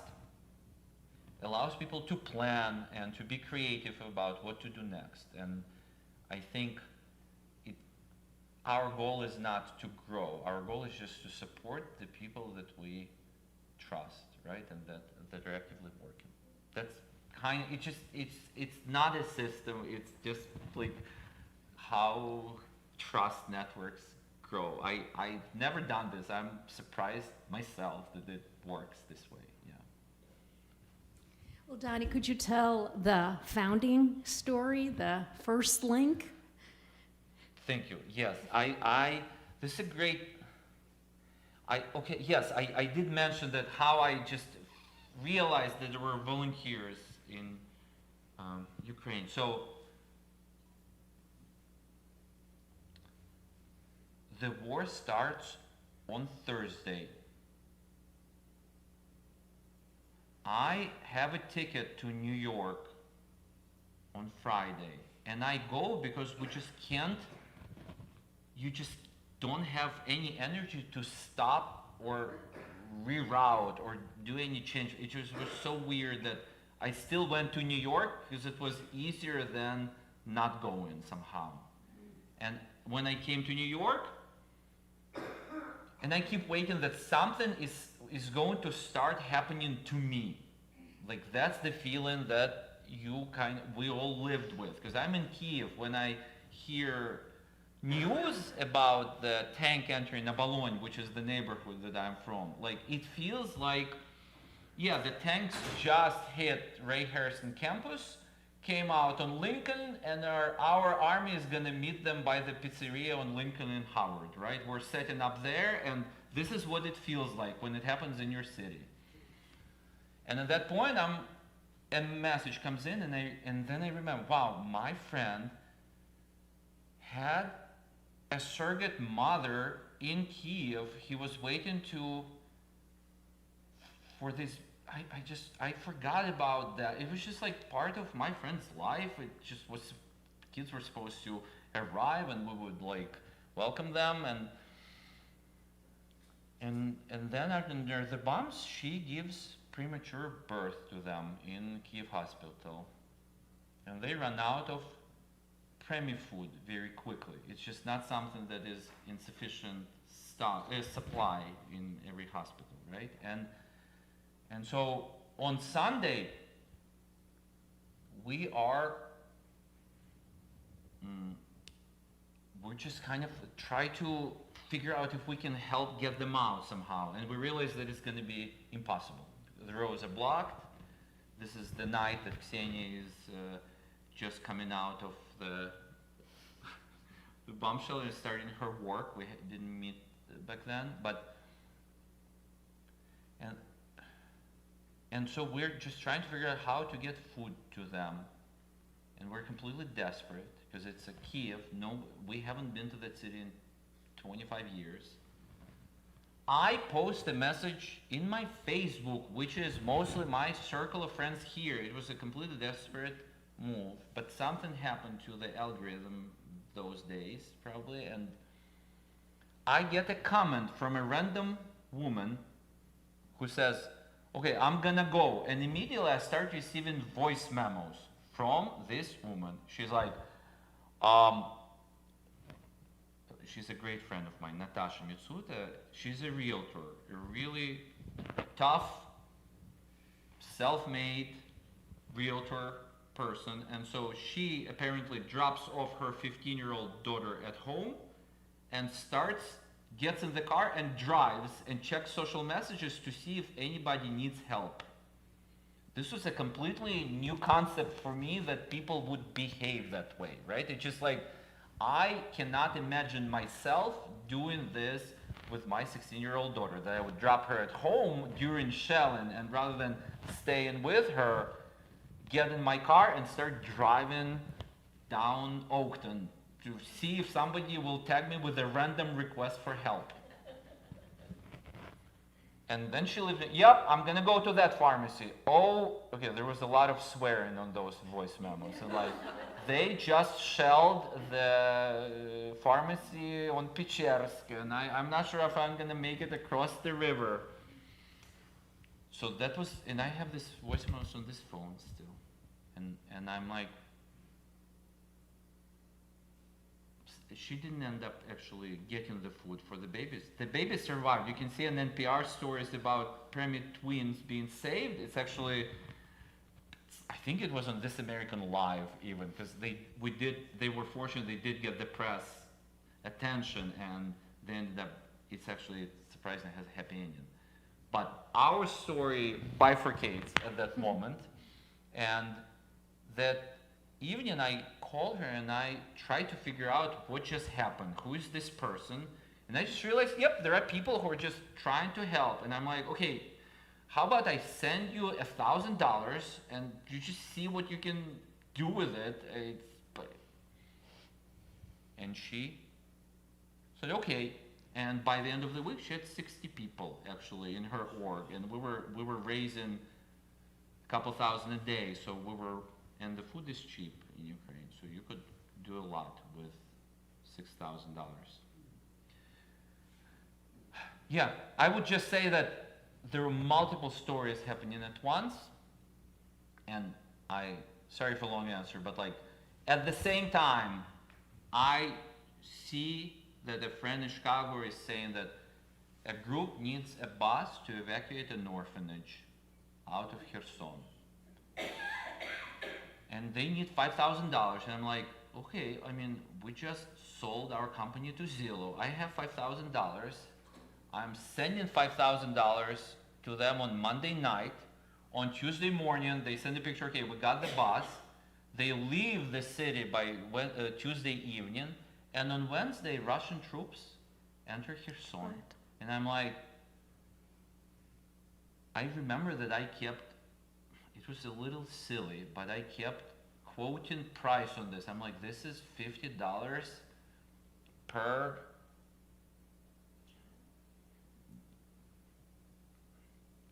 allows people to plan and to be creative about what to do next. And I think our goal is not to grow. Our goal is just to support the people that we trust, right? And that are actively working. That's kind of, it's not a system, it's just like how trust networks grow. I've never done this. I'm surprised myself that it works this way. Yeah. Well, Donnie, could you tell the founding story, the first link? Thank you. Yes, this is a great, I did mention that how I just realized that there were volunteers in Ukraine. So the war starts on Thursday. I have a ticket to New York on Friday. and I go because we just can't, you just don't have any energy to stop or reroute or do any change. It just was so weird that I still went to New York because it was easier than not going somehow. And when I came to New York, and I keep waiting that something is going to start happening to me. Like that's the feeling that we all lived with. Because I'm in Kyiv, when I hear news about the tank entering Abalon, which is the neighborhood that I'm from, like it feels like, yeah, the tanks just hit Ray Harrison campus, came out on Lincoln, and our army is gonna meet them by the pizzeria on Lincoln and Howard, right? We're setting up there, and this is what it feels like when it happens in your city. And at that point, a message comes in, and then I remember, wow, my friend had a surrogate mother in Kyiv. He was waiting for this. I forgot about that. It was just like part of my friend's life. It just was, kids were supposed to arrive and we would like welcome them, and then under the bombs, she gives premature birth to them in Kyiv hospital. And they run out of premium food very quickly. It's just not something that is insufficient supply in every hospital, right? And so on Sunday, we're just kind of try to figure out if we can help get them out somehow. And we realize that it's going to be impossible. The roads are blocked. This is the night that Kseniia is just coming out of the bomb shelter and starting her work. We didn't meet back then, and so we're just trying to figure out how to get food to them, and we're completely desperate because it's a Kyiv. No, we haven't been to that city in 25 years. I post a message in my Facebook, which is mostly my circle of friends here. It was a completely desperate move, but something happened to the algorithm those days, probably, and I get a comment from a random woman who says, okay, I'm gonna go. And immediately I start receiving voice memos from this woman. She's like, she's a great friend of mine, Natasha Mitsuta. She's a realtor, a really tough, self-made realtor person. And so she apparently drops off her 15-year-old daughter at home and gets in the car and drives and checks social messages to see if anybody needs help. This was a completely new concept for me, that people would behave that way, right? It's just like, I cannot imagine myself doing this with my 16-year-old daughter, that I would drop her at home during shelling, and rather than staying with her, get in my car and start driving down Oakton to see if somebody will tag me with a random request for help. And then she lived in, yep, I'm gonna go to that pharmacy. Oh, okay, there was a lot of swearing on those voice memos. And like, they just shelled the pharmacy on Pechersk, and I'm not sure if I'm gonna make it across the river. So that was, and I have this voice memos on this phone still. And I'm like, she didn't end up actually getting the food for the babies. The babies survived. You can see on NPR stories about preemie twins being saved. It's actually, I think it was on This American Live even, because they were fortunate, they did get the press attention, and they ended up, it's actually surprising, it has a happy ending. But our story bifurcates at that moment, and that evening I called her and I tried to figure out what just happened. Who is this person? And I just realized, yep, there are people who are just trying to help. And I'm like, okay, how about I send you $1,000 and you just see what you can do with it. And she said, okay. And by the end of the week, she had 60 people actually in her org. And we were raising a couple thousand a day. So we were And the food is cheap in Ukraine, so you could do a lot with $6,000. Yeah, I would just say that there are multiple stories happening at once, and sorry for long answer, but like at the same time, I see that a friend in Chicago is saying that a group needs a bus to evacuate an orphanage out of Kherson. And they need $5,000. And I'm like, okay, I mean, we just sold our company to Zillow. I have $5,000. I'm sending $5,000 to them on Monday night. On Tuesday morning, they send a picture, okay, we got the bus. They leave the city by Tuesday evening. And on Wednesday, Russian troops enter Kherson. Right. And I'm like, I remember that I kept, it was a little silly, but I kept quoting price on this. I'm like, this is $50 per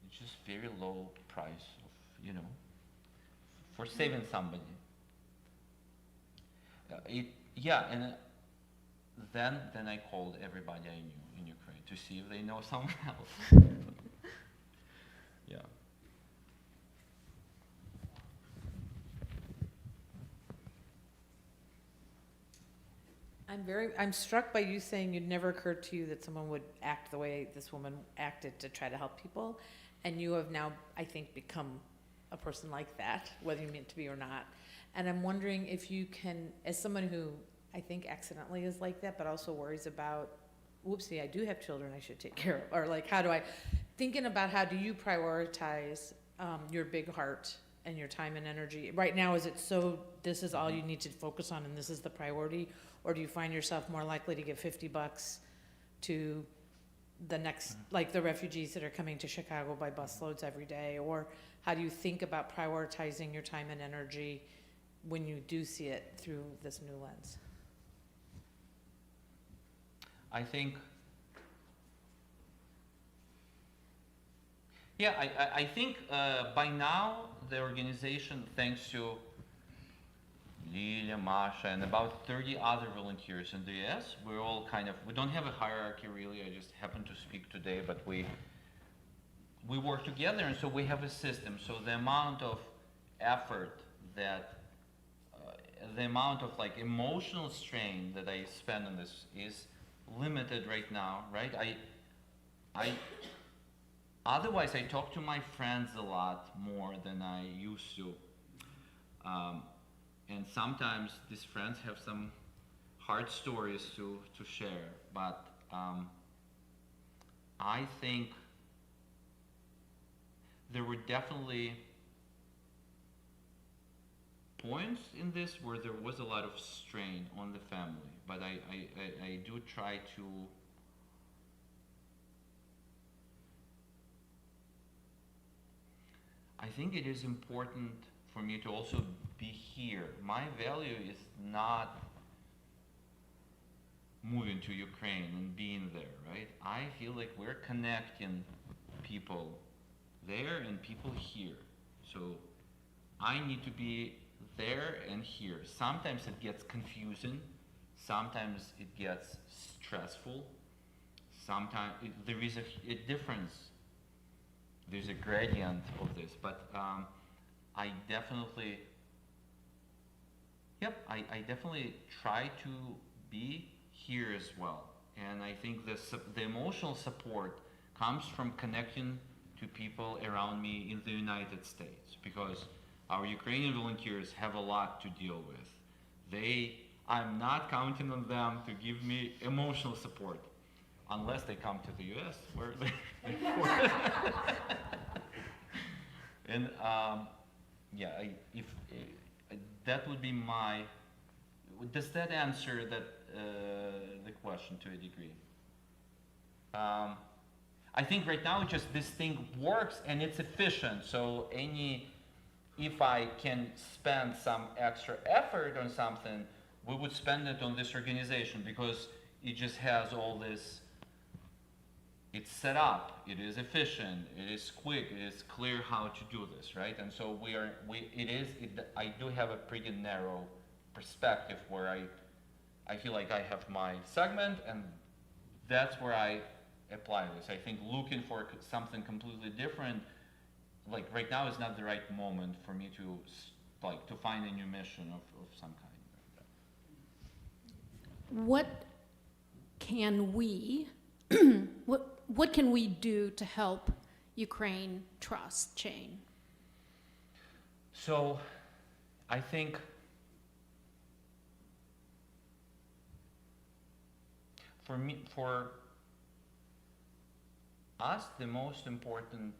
it's just very low price of, you know, for saving somebody. And then I called everybody I knew in Ukraine to see if they know someone else. Yeah. I'm struck by you saying it never occurred to you that someone would act the way this woman acted to try to help people, and you have now, I think, become a person like that, whether you meant to be or not. And I'm wondering if you can, as someone who I think accidentally is like that, but also worries about, whoopsie, I do have children I should take care of, or like, thinking about how do you prioritize your big heart and your time and energy? Right now, is it so this is all you need to focus on and this is the priority? Or do you find yourself more likely to give $50 to the next, like the refugees that are coming to Chicago by busloads every day? Or how do you think about prioritizing your time and energy when you do see it through this new lens? I think, yeah, I think by now the organization, thanks to Lilia, Masha, and about 30 other volunteers in the US, we're all we don't have a hierarchy really, I just happened to speak today, but we work together, and so we have a system. So the amount of effort that, the amount of like emotional strain that I spend on this is limited right now, right? Otherwise I talk to my friends a lot more than I used to. And sometimes these friends have some hard stories to share, but I think there were definitely points in this where there was a lot of strain on the family, but I do try to I think it is important for me to also be here. My value is not moving to Ukraine and being there, right? I feel like we're connecting people there and people here. So I need to be there and here. Sometimes it gets confusing. Sometimes it gets stressful. Sometimes there is a difference. There's a gradient of this, but I definitely, I definitely try to be here as well. And I think the emotional support comes from connecting to people around me in the United States, because our Ukrainian volunteers have a lot to deal with. I'm not counting on them to give me emotional support, unless they come to the US, where they and if that would be my. Does that answer the question to a degree? I think right now just this thing works and it's efficient. So if I can spend some extra effort on something, we would spend it on this organization because it just has all this it's set up, it is efficient, it is quick, it is clear how to do this, right? And so I do have a pretty narrow perspective where I feel like I have my segment, and that's where I apply this. I think looking for something completely different, like right now, is not the right moment for me to find a new mission of some kind. What can we, what can we do to help Ukraine TrustChain? So I think for us, the most important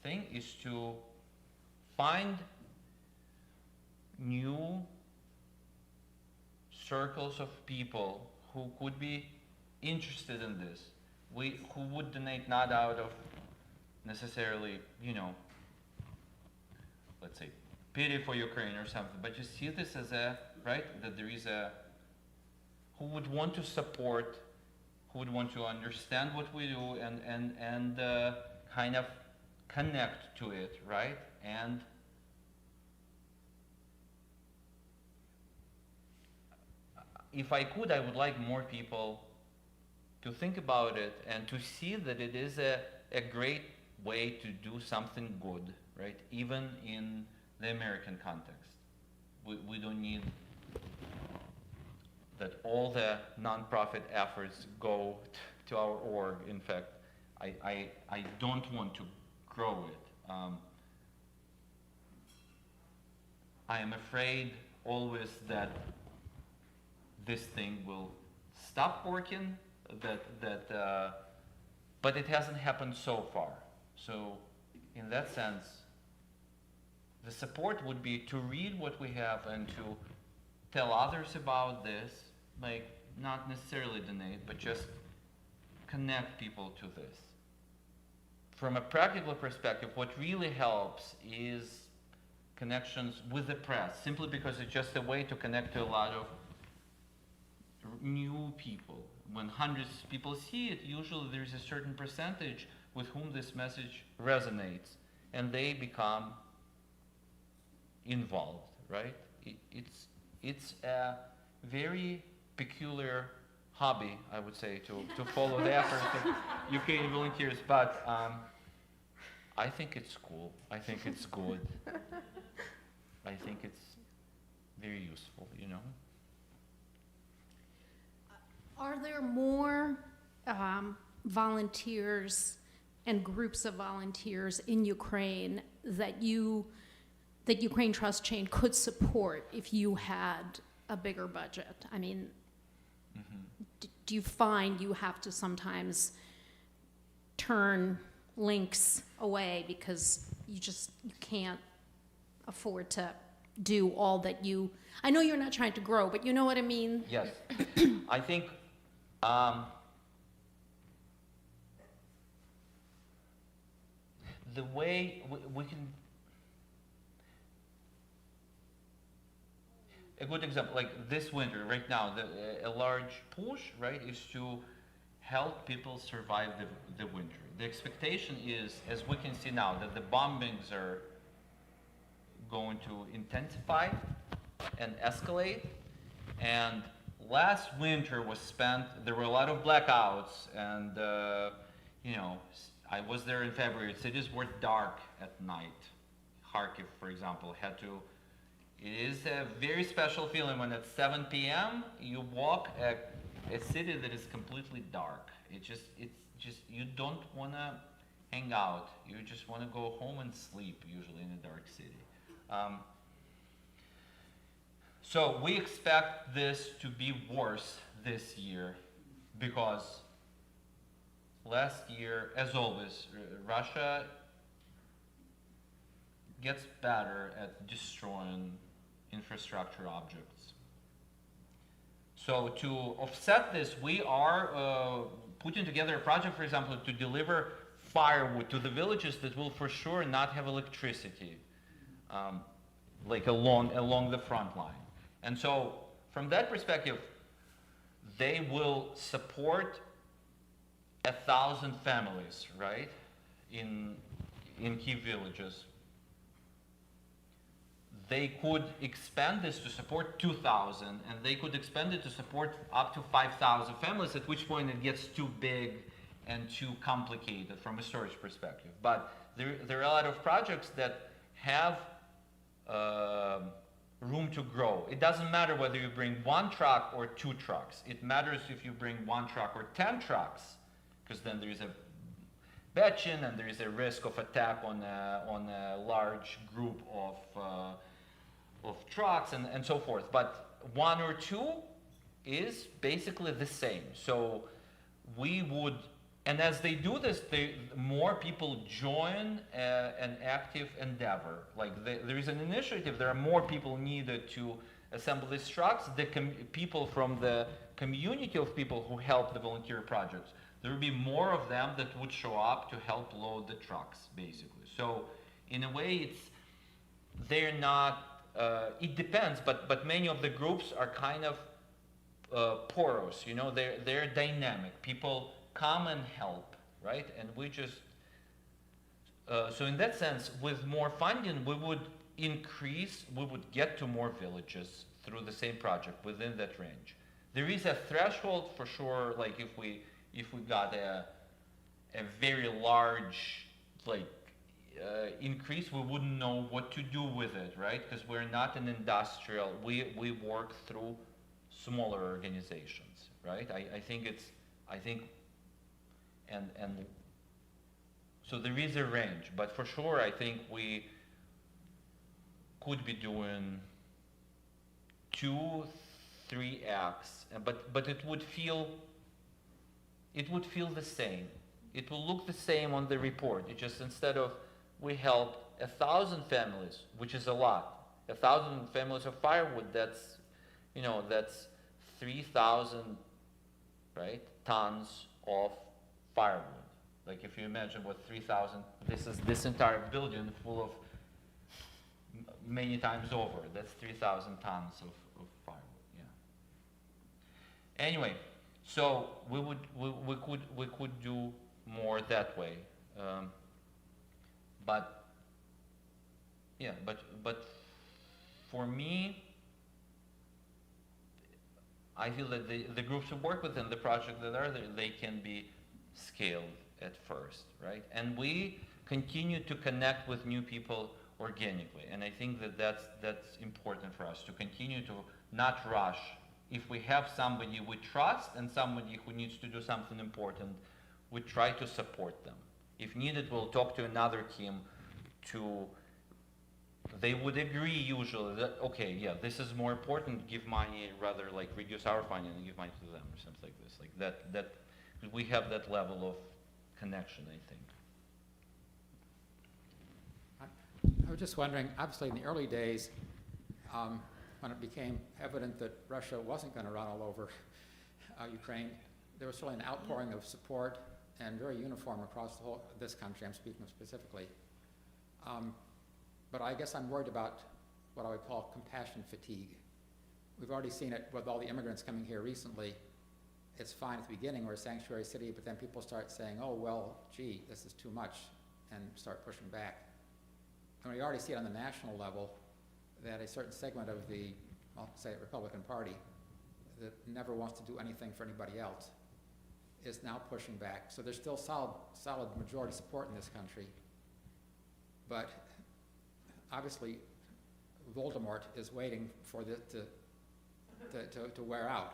thing is to find new circles of people who could be interested in this, who would donate not out of necessarily, let's say, pity for Ukraine or something, but just see this as that there is who would want to support, who would want to understand what we do and kind of connect to it, right? And if I could, I would like more people to think about it and to see that it is a great way to do something good, right? Even in the American context. We don't need that all the nonprofit efforts go to our org. In fact, I don't want to grow it. I am afraid always that this thing will stop working, but it hasn't happened so far. So in that sense, the support would be to read what we have and to tell others about this, like not necessarily donate, but just connect people to this. From a practical perspective, what really helps is connections with the press, simply because it's just a way to connect to a lot of new people. When hundreds of people see it, usually there's a certain percentage with whom this message resonates, and they become involved, right? It's a very peculiar hobby, I would say, to follow the efforts of Ukrainian volunteers, but I think it's cool. I think it's good. I think it's very useful, Are there more volunteers and groups of volunteers in Ukraine that Ukraine TrustChain could support if you had a bigger budget? I mean, do you find you have to sometimes turn links away because you can't afford to do all that you, I know you're not trying to grow, but you know what I mean? Yes. I think the way we can, a good example, like this winter, right now, a large push, right, is to help people survive the winter. The expectation is, as we can see now, that the bombings are going to intensify and escalate. And last winter was spent, there were a lot of blackouts, and I was there in February. Cities were dark at night. Kharkiv, for example, it is a very special feeling when at 7 p.m. you walk a city that is completely dark. It's just you don't want to hang out. You just want to go home and sleep, usually in a dark city. So we expect this to be worse this year because last year, as always, Russia gets better at destroying infrastructure objects. So to offset this, we are putting together a project, for example, to deliver firewood to the villages that will for sure not have electricity, like along the front line. And so from that perspective, they will support 1,000 families, right, in Kyiv villages. They could expand this to support 2,000, and they could expand it to support up to 5,000 families, at which point it gets too big and too complicated from a storage perspective. But there are a lot of projects that have room to grow. It doesn't matter whether you bring 1 truck or 2 trucks. It matters if you bring 1 truck or 10 trucks, because then there is a betchin and there is a risk of attack on a large group of trucks and so forth. But 1 or 2 is basically the same. So we would, and as they do this, more people join an active endeavor. Like there is an initiative, there are more people needed to assemble these trucks. People from the community of people who help the volunteer projects, there will be more of them that would show up to help load the trucks, basically. So in a way, they're not, it depends, but many of the groups are kind of porous, you know, they're dynamic. People come and help, right? And we just, so in that sense, with more funding, we would get to more villages through the same project within that range. There is a threshold for sure, like if we got a very large, increase, we wouldn't know what to do with it, right? Because we're not an industrial, we work through smaller organizations, right? I think so there is a range, but for sure I think we could be doing 2-3 acts, but it would feel the same. It will look the same on the report. It just, instead of we helped 1,000 families, which is a lot, 1,000 families of firewood, that's 3,000, right, tons of firewood. Like if you imagine what 3,000, this is this entire building full of many times over. That's 3,000 tons of firewood. Yeah. Anyway, so we could do more that way, but for me, I feel that the groups who work within the project that are there, they can be scaled at first, right? And we continue to connect with new people organically, and I think that that's important for us to continue to not rush. If we have somebody we trust and somebody who needs to do something important, we try to support them. If needed, we'll talk to another team they would agree usually that, okay, yeah, this is more important, give money, rather like reduce our funding and give money to them or something like this. Like that we have that level of connection, I think. I was just wondering, obviously in the early days, when it became evident that Russia wasn't going to run all over Ukraine, there was certainly an outpouring of support and very uniform across this country, I'm speaking specifically. But I guess I'm worried about what I would call compassion fatigue. We've already seen it with all the immigrants coming here recently. It's fine at the beginning, we're a sanctuary city, but then people start saying, oh, well, gee, this is too much, and start pushing back. And we already see it on the national level that a certain segment of the, I'll say, Republican Party that never wants to do anything for anybody else is now pushing back. So there's still solid majority support in this country. But obviously, Voldemort is waiting for this to wear out.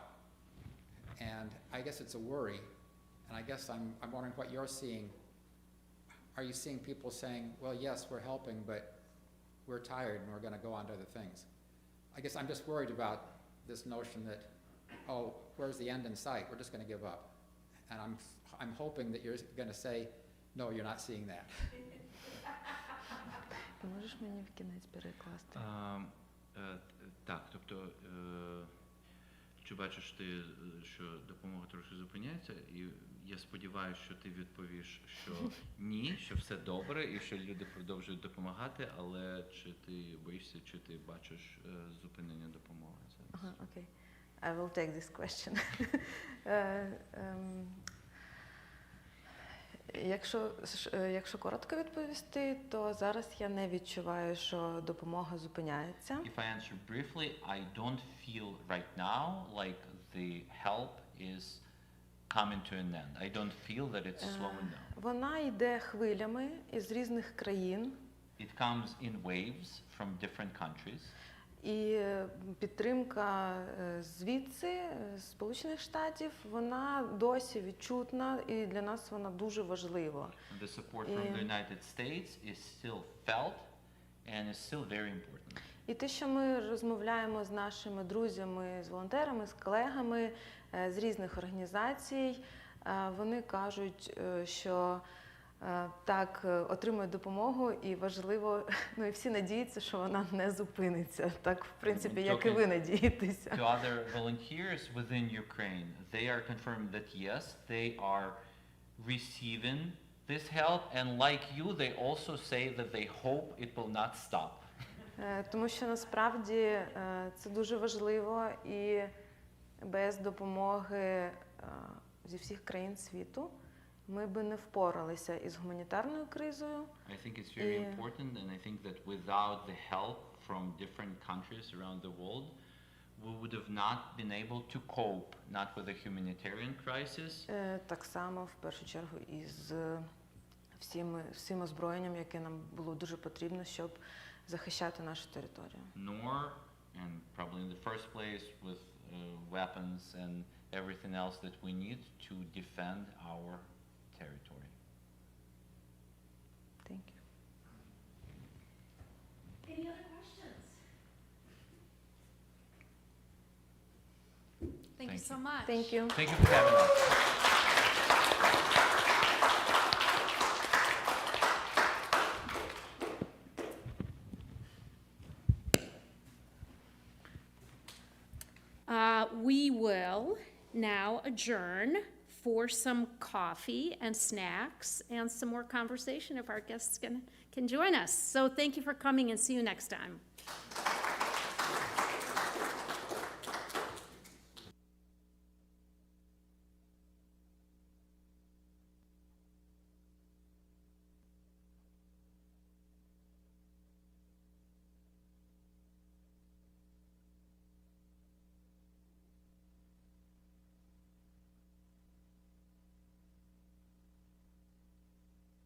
And I guess it's a worry. And I guess I'm wondering what you're seeing. Are you seeing people saying, well, yes, we're helping, but we're tired and we're going to go on to other things? I guess I'm just worried about this notion that, oh, where's the end in sight? We're just going to give up. And I'm hoping that you're going to say, no, you're not seeing that. Ти можеш мені в кінець перекласти? Так, тобто, чи бачиш ти, що допомога трошки зупиняється, і я сподіваюся, що ти відповіш, що ні, що все добре, і що люди продовжують допомагати, але чи ти боїшся, чи ти бачиш зупинення допомоги зараз? Okay. I will take this question. Якщо коротко відповісти, то зараз я не відчуваю, що допомога зупиняється. If I answer briefly, I don't feel right now like the help is coming to an end. I don't feel that it's slowing down. Вона йде хвилями із різних країн, It comes in waves from different countries. і підтримка звідси, з Сполучених Штатів, вона досі відчутна, і для нас вона дуже важлива. And the support from the United States is still felt and is still very important. І те, що ми розмовляємо з нашими друзями, з волонтерами, з колегами з різних організацій, вони кажуть, що так, отримують допомогу, і важливо, ну і всі надіються, що вона не зупиниться. Так, в принципі, як і ви надієтеся. To other volunteers within Ukraine, they are confirmed that yes, they are receiving this help, and like you, they also say that they hope it will not stop. Тому що насправді це дуже важливо, і без допомоги зі всіх країн світу ми би не впоралися із гуманітарною кризою. I think it's very important, and I think that without the help from different countries around the world, we would have not been able to cope, not with the humanitarian crisis. Так само, в першу чергу, із всім озброєнням, яке нам було дуже потрібно, щоб захищати нашу територію. Nor, and probably in the first place, with weapons and everything else that we need to defend our territory. Thank you. Any other questions? Thank you so much. Thank you. Thank you for having us. We will now adjourn for some coffee and snacks and some more conversation if our guests can join us. So thank you for coming, and see you next time.